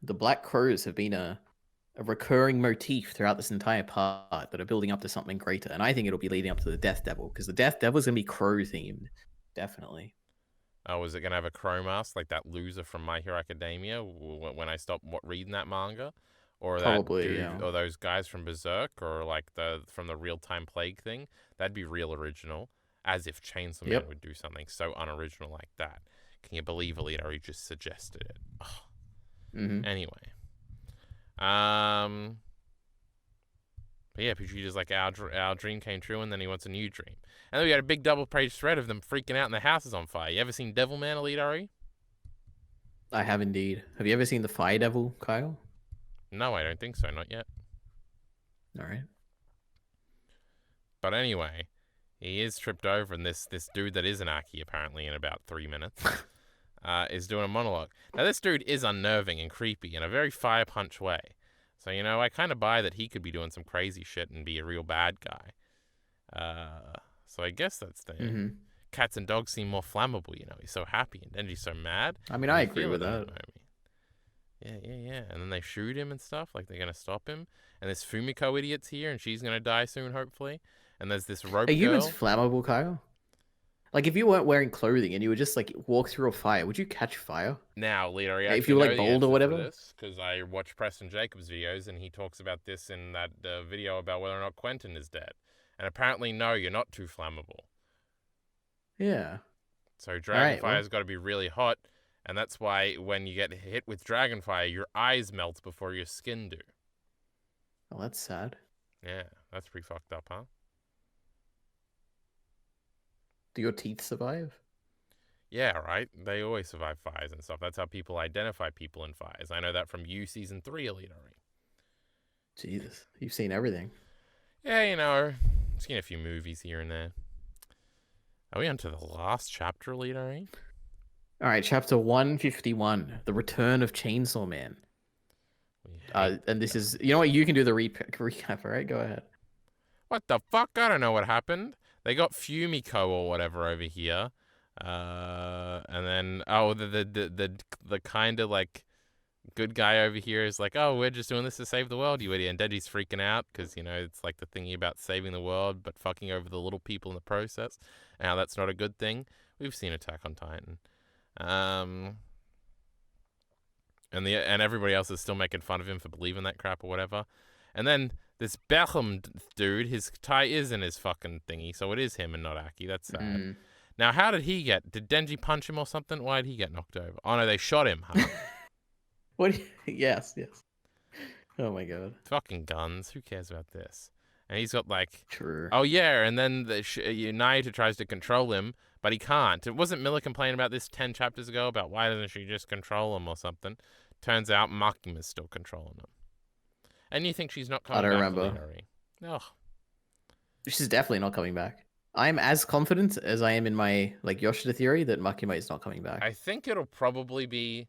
the Black Crows have been a recurring motif throughout this entire part that are building up to something greater. And I think it'll be leading up to the Death Devil because the Death Devil is going to be crow themed. Definitely. Oh, is it gonna have a crow mask like that loser from My Hero Academia when I stopped reading that manga, or that Probably, dude, yeah. or those guys from Berserk, or like the from the Real Time Plague thing? That'd be real original. As if Chainsaw Man Yep. would do something so unoriginal like that. Can you believe EliteAri just suggested it? Oh. Mm-hmm. Anyway, but yeah, Pochita's like our dream came true, and then he wants a new dream. And then we got a big double-page thread of them freaking out and the house is on fire. You ever seen Devilman, EliteAri? I have indeed. Have you ever seen the Fire Devil, Kyle? No, I don't think so. Not yet. All right. But anyway, he is tripped over, and this dude that is an Aki, apparently, in about 3 minutes, is doing a monologue. Now, this dude is unnerving and creepy in a very Fire Punch way. So, you know, I kind of buy that he could be doing some crazy shit and be a real bad guy. So I guess that's the... Mm-hmm. Cats and dogs seem more flammable, you know. He's so happy, and Denji's so mad. I mean, And I you agree feel with it in that. moment. Yeah. And then they shoot him and stuff, like they're gonna stop him. And this Fumiko idiot's here, and she's gonna die soon, hopefully. And there's this rope Are girl. humans flammable, Kyle? Like, if you weren't wearing clothing and you would just like walk through a fire, would you catch fire? Now, Leader, I If you were, like, know the bold or answer whatever? for this because I watch Preston Jacobs videos, and he talks about this in that video about whether or not Quentin is dead. And apparently, no, you're not too flammable. Yeah. So All right. Dragonfire's got to be really hot, and that's why when you get hit with Dragonfire, your eyes melt before your skin do. Well, that's sad. Yeah, that's pretty fucked up, huh? Do your teeth survive? Yeah, right. They always survive fires and stuff. That's how people identify people in fires. I know that from You Season 3 EliteAri. Jesus, you've seen everything. Yeah, you know, seen a few movies here and there. Are we on to the last chapter, EliteAri? All right, chapter 151, The Return of Chainsaw Man. And this is, you know what, you can do the recap, all right? Go ahead. What the fuck? I don't know what happened. They got Fumiko or whatever over here. And then, oh, the kind of like good guy over here is like, oh, we're just doing this to save the world, you idiot. And Deji's freaking out because, you know, it's like the thingy about saving the world but fucking over the little people in the process. Now that's not a good thing. We've seen Attack on Titan. And everybody else is still making fun of him for believing that crap or whatever. And then this Beckham dude, his tie is in his fucking thingy, so it is him and not Aki. That's sad. Now, how did he get? Did Denji punch him or something? Why did he get knocked over? Oh no, they shot him, huh? What? Yes. Oh my god. Fucking guns. Who cares about this? And he's got like... True. Oh yeah, and then Naito tries to control him, but he can't. It wasn't Miller complaining about this 10 chapters ago about why doesn't she just control him or something? Turns out Makima's still controlling him. And you think she's not coming back? I don't remember. No. She's definitely not coming back. I'm as confident as I am in my like Yoshida theory that Makima is not coming back. I think it'll probably be...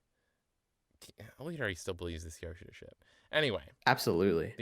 EliteAri still believes this Yoshida shit. Anyway. Absolutely.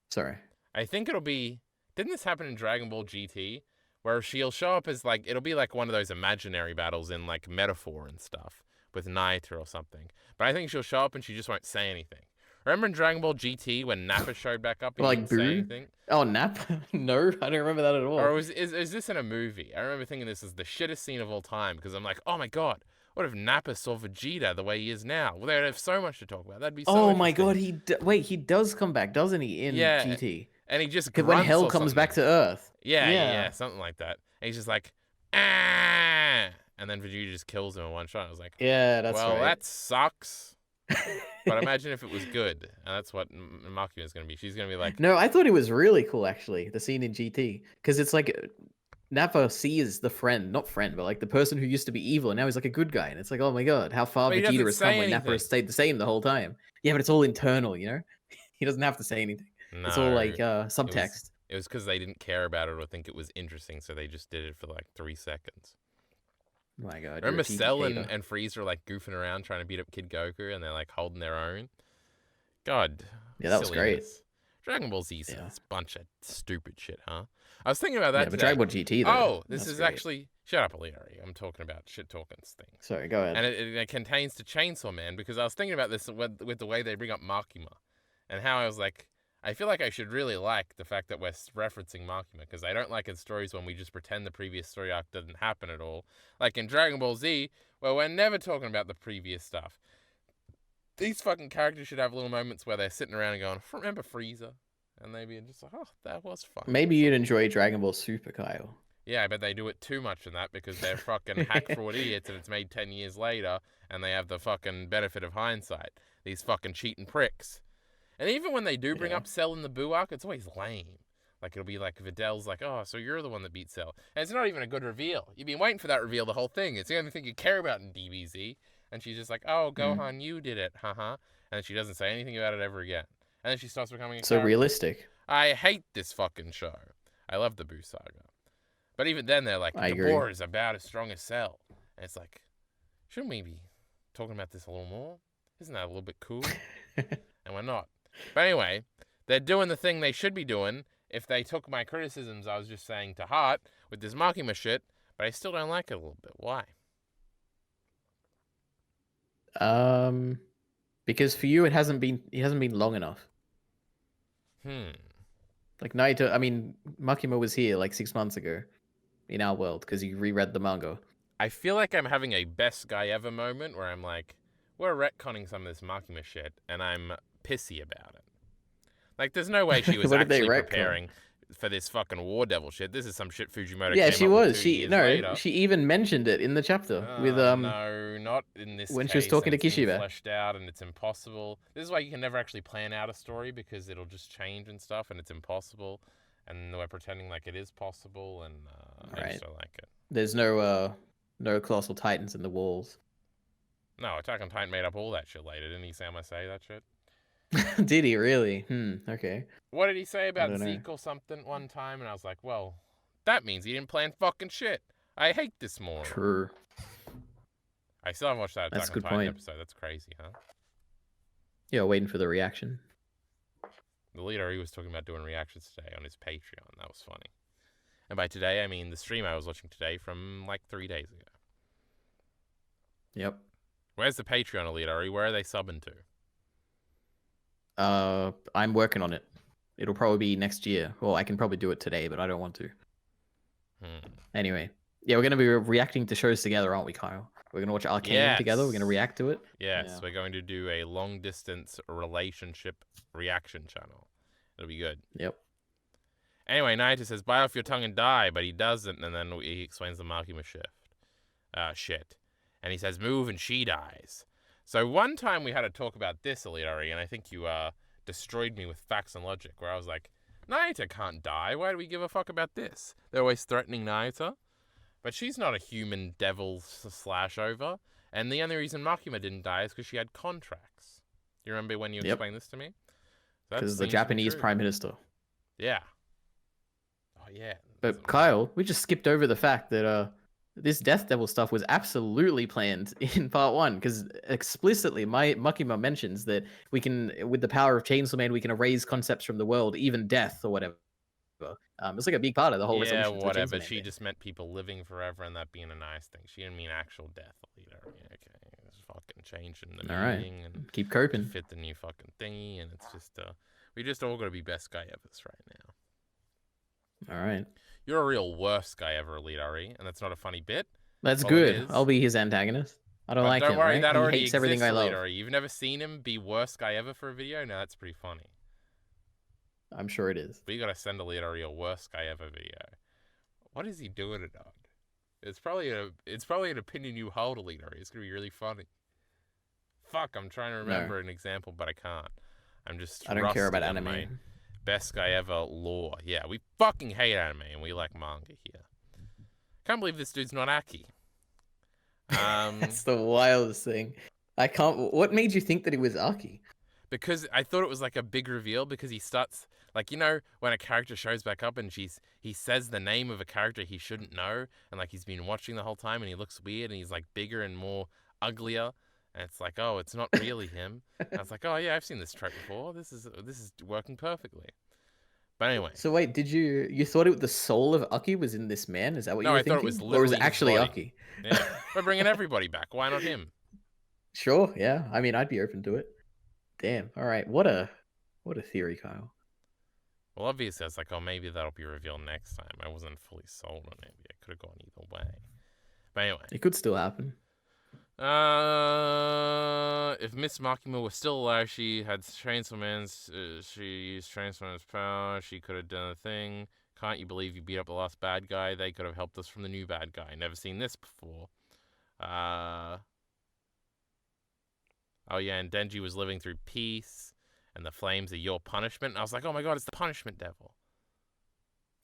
Sorry. I think it'll be... Didn't this happen in Dragon Ball GT? Where she'll show up as like... It'll be like one of those imaginary battles in like Metaphor and stuff. With Naito or something. But I think she'll show up and she just won't say anything. Remember in Dragon Ball GT when Nappa showed back up and didn't say anything? Oh, Nappa? No, I don't remember that at all. Or is this in a movie? I remember thinking this is the shittest scene of all time because I'm like, oh my god, what if Nappa saw Vegeta the way he is now? Well, they'd have so much to talk about. That'd be so Oh my god, he does come back, doesn't he, in GT? And he just grunts when Hell comes back to Earth. Yeah, something like that. And he's just like, ah! And then Vegeta just kills him in one shot. I was like, yeah, that's right. Well, that sucks. But imagine if it was good. And that's what Makima is going to be. She's going to be like... No, I thought it was really cool, actually, the scene in GT. Because it's like, Nappa sees the friend, not friend, but like the person who used to be evil, and now he's like a good guy. And it's like, oh my god, how far Vegeta has come when Nappa has stayed the same the whole time. Yeah, but it's all internal, you know? He doesn't have to say anything. No, it's all like subtext. It was because they didn't care about it or think it was interesting, so they just did it for like 3 seconds. Oh my god. Remember Cell and Frieza like goofing around trying to beat up Kid Goku and they're like holding their own? God. Yeah, that was great. Dragon Ball Z is a bunch of stupid shit, huh? I was thinking about that today. But Dragon Ball GT though. Oh, this is actually... Shut up, EliteAri. I'm talking about shit talking things. Sorry, go ahead. And it contains to Chainsaw Man because I was thinking about this with the way they bring up Makima and how I was like... I feel like I should really like the fact that we're referencing Makima because I don't like in stories when we just pretend the previous story arc didn't happen at all. Like in Dragon Ball Z, where we're never talking about the previous stuff. These fucking characters should have little moments where they're sitting around and going, remember Frieza? And they'd be just like, oh, that was fun. Maybe you'd enjoy Dragon Ball Super, Kyle. Yeah, but they do it too much in that because they're fucking hack fraud idiots and it's made 10 years later and they have the fucking benefit of hindsight. These fucking cheating pricks. And even when they do bring up Cell in the Boo arc, it's always lame. Like, it'll be like, Vidal's like, oh, so you're the one that beat Cell. And it's not even a good reveal. You've been waiting for that reveal the whole thing. It's the only thing you care about in DBZ. And she's just like, oh, Gohan, you did it, haha. And she doesn't say anything about it ever again. And then she starts becoming a character. Realistic. I hate this fucking show. I love the Boo saga. But even then, they're like, Gabor is about as strong as Cell. And it's like, shouldn't we be talking about this a little more? Isn't that a little bit cool? And we're not. But anyway, they're doing the thing they should be doing if they took my criticisms I was just saying to heart with this Makima shit, but I still don't like it a little bit. Why? Because for you it hasn't been long enough. Like Naito, I mean, Makima was here like 6 months ago in our world because you reread the manga. I feel like I'm having a best guy ever moment where I'm like, we're retconning some of this Makima shit and I'm pissy about it. Like, there's no way she was actually preparing. for this fucking War Devil shit. This is some shit Fujimoto Yeah, came she up with was. 2 years later. She even mentioned it in the chapter with No, not in this when she was case, talking and to it's being Kishibe. fleshed out, and it's impossible. This is why you can never actually plan out a story, because it'll just change and stuff, and it's impossible. And we're pretending like it is possible, and I just don't like it. There's no colossal titans in the walls. No, Attack on Titan made up all that shit later. Didn't he say that shit? Did he really? Okay. What did he say I about don't know. Zeke or something one time? And I was like, well, that means he didn't plan fucking shit. I hate this moron. True. I still haven't watched that That's a Attack on good Titan point. episode. That's crazy, huh? Yeah, waiting for the reaction. The leader, he was talking about doing reactions today on his Patreon. That was funny. And by today, I mean the stream I was watching today from like 3 days ago. Yep. Where's the Patreon, EliteAri? Where are they subbing to? I'm working on it. It'll probably be next year. Well, I can probably do it today, but I don't want to. Anyway, yeah, we're gonna be reacting to shows together, aren't we, Kyle? We're gonna watch Arcane together. We're gonna react to it. Yes, Yeah. we're going to do a long distance relationship reaction channel. It'll be good. Yep. Anyway, Naito says, "Bite off your tongue and die," but he doesn't, and then he explains the Makima shit. And he says, "Move," and she dies. So one time we had a talk about this, EliteAri, and I think you destroyed me with facts and logic, where I was like, Naito can't die. Why do we give a fuck about this? They're always threatening Naito. But she's not a human devil slashover. And the only reason Makima didn't die is because she had contracts. Do you remember when you explained this to me? Because the Japanese Prime Minister. Yeah. Oh, yeah. But Kyle, we just skipped over the fact that this Death Devil stuff was absolutely planned in part 1, because explicitly Makima mentions that we can, with the power of Chainsaw Man, we can erase concepts from the world, even death or whatever. It's like a big part of the whole resolution. Yeah, whatever. She just meant people living forever and that being a nice thing. She didn't mean actual death, EliteAri. Okay, it's fucking changing the meaning and keep coping. Fit the new fucking thingy, and it's just we just all gotta be best guy evers right now. All right. You're a real worst guy ever, EliteAri, and that's not a funny bit. That's good. I'll be his antagonist. I don't like him. Don't worry, right? that already hates exists, everything I love. EliteAri. You've never seen him be worst guy ever for a video? No, that's pretty funny. I'm sure it is. We gotta send EliteAri a worst guy ever video. What is he doing it on? It's probably an opinion you hold, EliteAri. It's gonna be really funny. Fuck, I'm trying to remember an example, but I can't. I don't care about anime. My best guy ever lore. Yeah, we fucking hate anime and we like manga here. Can't believe this dude's not Aki. That's the wildest thing. I can't. What made you think that he was Aki? Because I thought it was like a big reveal, because he starts, like, you know, when a character shows back up and he says the name of a character he shouldn't know, and like he's been watching the whole time and he looks weird and he's like bigger and more uglier, and it's like, oh, it's not really him. And I was like, oh yeah, I've seen this trope before. This is working perfectly. But anyway. So wait, did you thought the soul of Aki was in this man? Is that what you were thinking? No, I thought it was literally or was it actually Aki? Yeah, we're bringing everybody back. Why not him? Sure, yeah. I mean, I'd be open to it. Damn. All right. What a theory, Kyle. Well, obviously, I was like, oh, maybe that'll be revealed next time. I wasn't fully sold on it. It could have gone either way. But anyway. It could still happen. If Miss Makima was still alive, she had Chainsaw Man's, she used Chainsaw Man's power. She could have done a thing. Can't you believe you beat up the last bad guy? They could have helped us from the new bad guy. Never seen this before. Oh yeah, and Denji was living through peace, and the flames are your punishment. And I was like, oh my god, it's the punishment devil.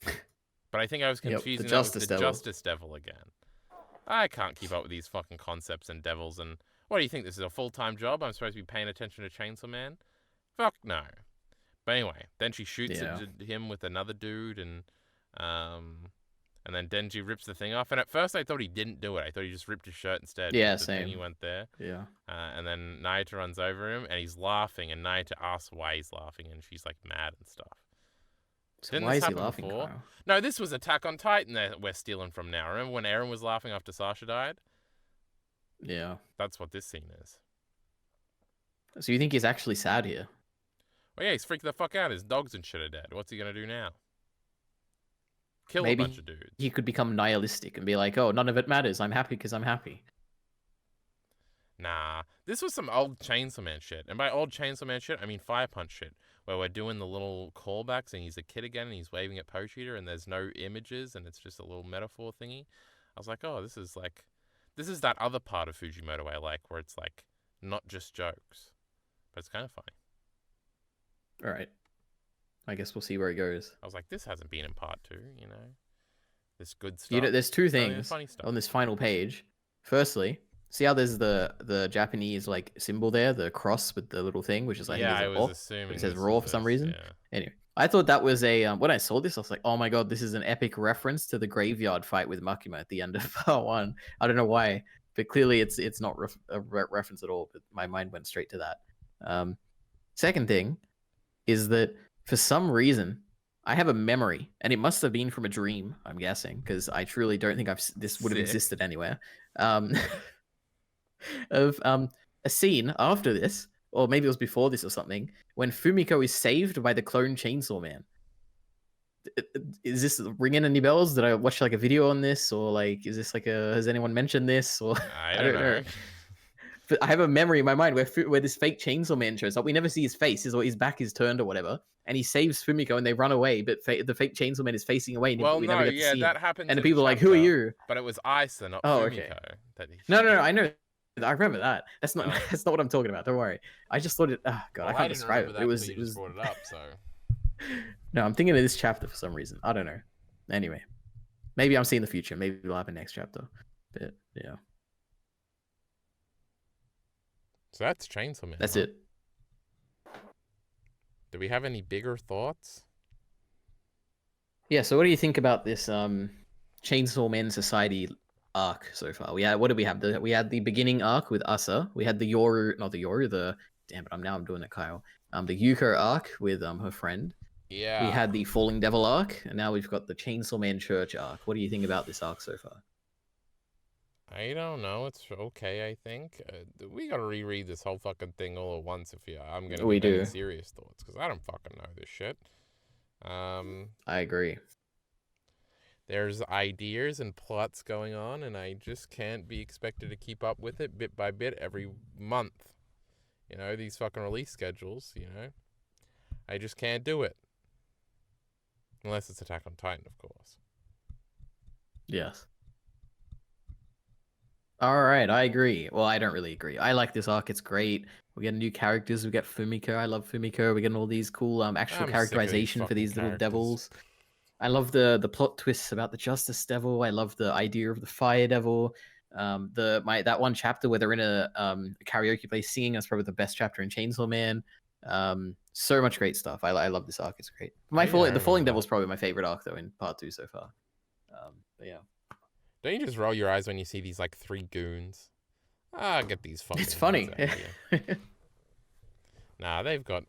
But I think I was confusing that with the Justice Devil again. I can't keep up with these fucking concepts and devils. And what do you think? This is a full-time job? I'm supposed to be paying attention to Chainsaw Man? Fuck no. But anyway, then she shoots at him with another dude, and then Denji rips the thing off. And at first I thought he didn't do it. I thought he just ripped his shirt instead. Yeah, same. He went there. Yeah. And then Naito runs over him, and he's laughing, and Naito asks why he's laughing, and she's like mad and stuff. So why is he laughing, Kyle? No, this was Attack on Titan that we're stealing from now. Remember when Eren was laughing after Sasha died? Yeah. That's what this scene is. So you think he's actually sad here? Well, yeah, he's freaked the fuck out. His dogs and shit are dead. What's he gonna do now? Kill Maybe a bunch of dudes. He could become nihilistic and be like, oh, none of it matters. I'm happy because I'm happy. Nah, this was some old Chainsaw Man shit. And by old Chainsaw Man shit, I mean Fire Punch shit, where we're doing the little callbacks and he's a kid again and he's waving at Poach Eater and there's no images and it's just a little metaphor thingy. I was like, oh, this is that other part of Fujimoto I like, where it's like not just jokes, but it's kind of funny. All right. I guess we'll see where it goes. I was like, this hasn't been in part 2, you know? This good stuff. You know, there's two Only the things funny stuff. on this final page. Firstly, see how there's the Japanese like symbol there, the cross with the little thing, which is like Yeah, I a was O, assuming it says this raw was for some this, reason. yeah. Anyway, I thought that was a when I saw this, I was like, oh my god, this is an epic reference to the graveyard fight with Makima at the end of part 1. I don't know why, but clearly it's not a reference at all. But my mind went straight to that. Second thing is that for some reason I have a memory, and it must have been from a dream, I'm guessing, because I truly don't think this would have Sick. existed anywhere. Of a scene after this, or maybe it was before this or something, when Fumiko is saved by the clone Chainsaw Man. Is this ringing any bells? Did I watch like a video on this, or like is this like has anyone mentioned this? Or I don't know. But I have a memory in my mind where this fake Chainsaw Man shows up. We never see his face, his back is turned or whatever, and he saves Fumiko and they run away. But the fake Chainsaw Man is facing away. And Well, we no, never get to see that him. happened. And the people are like, "Who are you?" But it was Isa, not Oh, Fumiko. okay. That he No, I know. I remember that. That's not. Oh. That's not what I'm talking about. Don't worry. I just thought it. Oh god, Well, I can't didn't describe remember it. that It was. until you just brought it up. So No, I'm thinking of this chapter for some reason. I don't know. Anyway, maybe I'm seeing the future. Maybe it'll happen next chapter. But yeah, so that's Chainsaw Man. that's huh? it. Do we have any bigger thoughts? Yeah. So, what do you think about this Chainsaw Man Society arc so far? What did we have? We had the beginning arc with Asa. We had the Yoru, not the Yoru. Damn it! I'm doing it, Kyle. The Yuko arc with her friend. Yeah. We had the Falling Devil arc, and now we've got the Chainsaw Man Church arc. What do you think about this arc so far? I don't know. It's okay, I think. We gotta reread this whole fucking thing all at once if I'm gonna We give any do. serious thoughts, because I don't fucking know this shit. I agree. There's ideas and plots going on, and I just can't be expected to keep up with it bit by bit every month. You know, these fucking release schedules, you know. I just can't do it. Unless it's Attack on Titan, of course. Yes. All right, I agree. Well, I don't really agree. I like this arc. It's great. We get new characters. We get Fumiko. I love Fumiko. We're getting all these cool actual I'm characterization sick of for these these little fucking devils. I love the plot twists about the Justice Devil. I love the idea of the Fire Devil. That one chapter where they're in a karaoke place singing. That's probably the best chapter in Chainsaw Man. So much great stuff. I love this arc. It's great. The Falling Devil is probably my favorite arc though in part 2 so far. But yeah, Don't you just roll your eyes when you see these like 3 goons? Get these fucking. it's funny. Nah, they've got.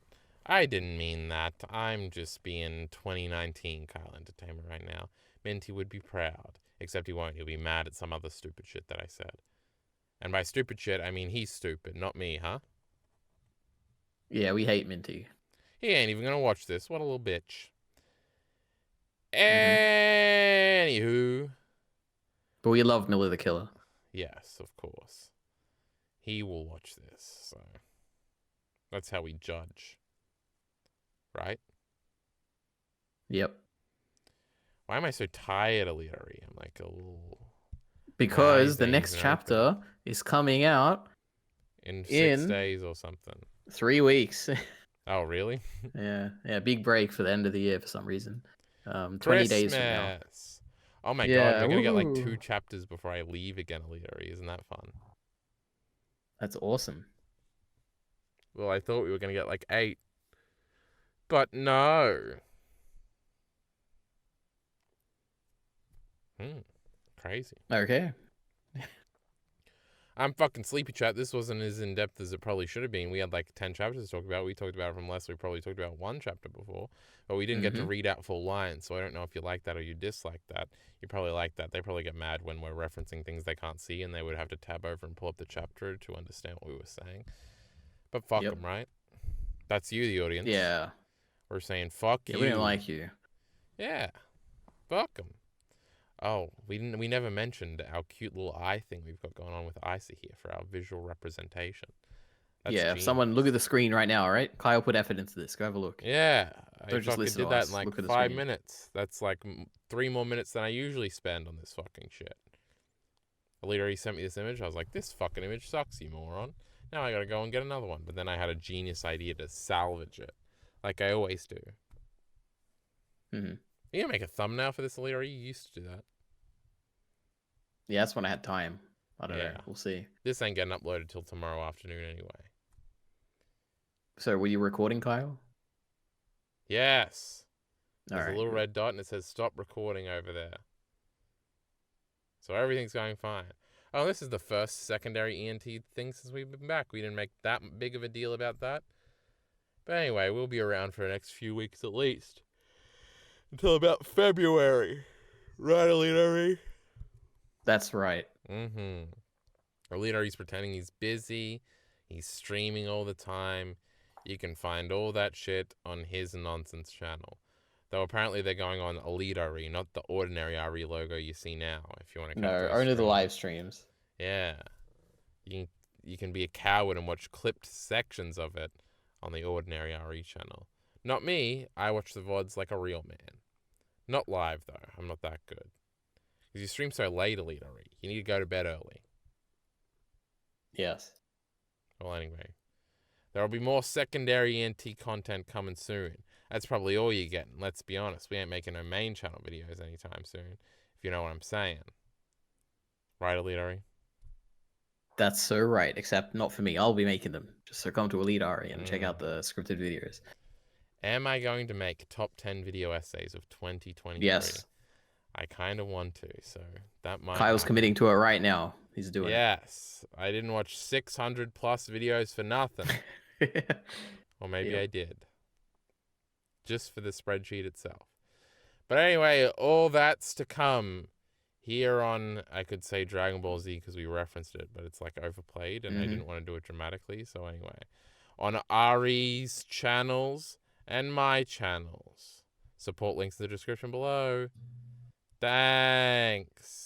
I didn't mean that. I'm just being 2019 Kyle Entertainment right now. Minty would be proud, except he won't. He'll be mad at some other stupid shit that I said. And by stupid shit, I mean he's stupid, not me, huh? Yeah, we hate Minty. He ain't even gonna watch this. What a little bitch. Anywho. But we love Miller the Killer. Yes, of course. He will watch this, so that's how we judge. Right? Yep. Why am I so tired of EliteAri? I'm like a little... Because the next chapter is coming out in 6 days or something. 3 weeks. Oh, really? Yeah, big break for the end of the year for some reason. 20 Christmas. days from now. Oh my god, we're gonna get like 2 chapters before I leave again, EliteAri. Isn't that fun? That's awesome. Well, I thought we were gonna get like 8. But no. Crazy. Okay. I'm fucking sleepy, chat. This wasn't as in-depth as it probably should have been. We had like 10 chapters to talk about. We talked about it from less. We probably talked about 1 chapter before. But we didn't get to read out full lines. So I don't know if you like that or you dislike that. You probably like that. They probably get mad when we're referencing things they can't see. And they would have to tab over and pull up the chapter to understand what we were saying. But fuck them, right? That's you, the audience. Yeah. We're saying fuck you. We don't like you. Yeah. Fuck them. Oh, we never mentioned our cute little eye thing we've got going on with Icy here for our visual representation. That's Yeah, someone look at genius. the screen right now, all right? Kyle put effort into this. Go have a look. Yeah, I Don't just fucking listen did to that in us. like Look at the 5 minutes. That's like 3 more minutes than I usually spend on this fucking shit. EliteAri sent me this image. I was like, this fucking image sucks, you moron. Now I gotta go and get another one. But then I had a genius idea to salvage it, like I always do. Mm-hmm. You gonna make a thumbnail for this, EliteAri? You used to do that. Yeah, that's when I had time. I don't know. Yeah. We'll see. This ain't getting uploaded till tomorrow afternoon anyway. So, were you recording, Kyle? Yes. All There's a right, little good. red dot and it says stop recording over there. So everything's going fine. Oh, this is the first secondary ENT thing since we've been back. We didn't make that big of a deal about that. But anyway, we'll be around for the next few weeks at least. Until about February. Right, EliteAri? That's right. Mm-hmm. EliteAri's pretending he's busy. He's streaming all the time. You can find all that shit on his nonsense channel. Though apparently they're going on EliteAri, not the OrdinaryAri logo you see now, if you want to catch No, those only the streams. live streams. Yeah. You can be a coward and watch clipped sections of it on the OrdinaryAri channel. Not me. I watch the VODs like a real man. Not live, though. I'm not that good. Because you stream so late, EliteAri. You need to go to bed early. Yes. Well, anyway. There'll be more secondary ENT content coming soon. That's probably all you're getting. Let's be honest. We ain't making no main channel videos anytime soon. If you know what I'm saying. Right, EliteAri? That's so right, except not for me. I'll be making them. Just so come to EliteAri and check out Mm. the scripted videos. Am I going to make top 10 video essays of 2023? Yes. I kind of want to, so that might Kyle's happen. committing to it right now. He's doing Yes. I didn't watch 600 plus videos for nothing. it. Or maybe Yep. I did. Just for the spreadsheet itself. But anyway, all that's to come here on, I could say Dragon Ball Z because we referenced it, but it's like overplayed and I didn't want to do it dramatically. So anyway, on Ari's channels and my channels. Support links in the description below. Thanks.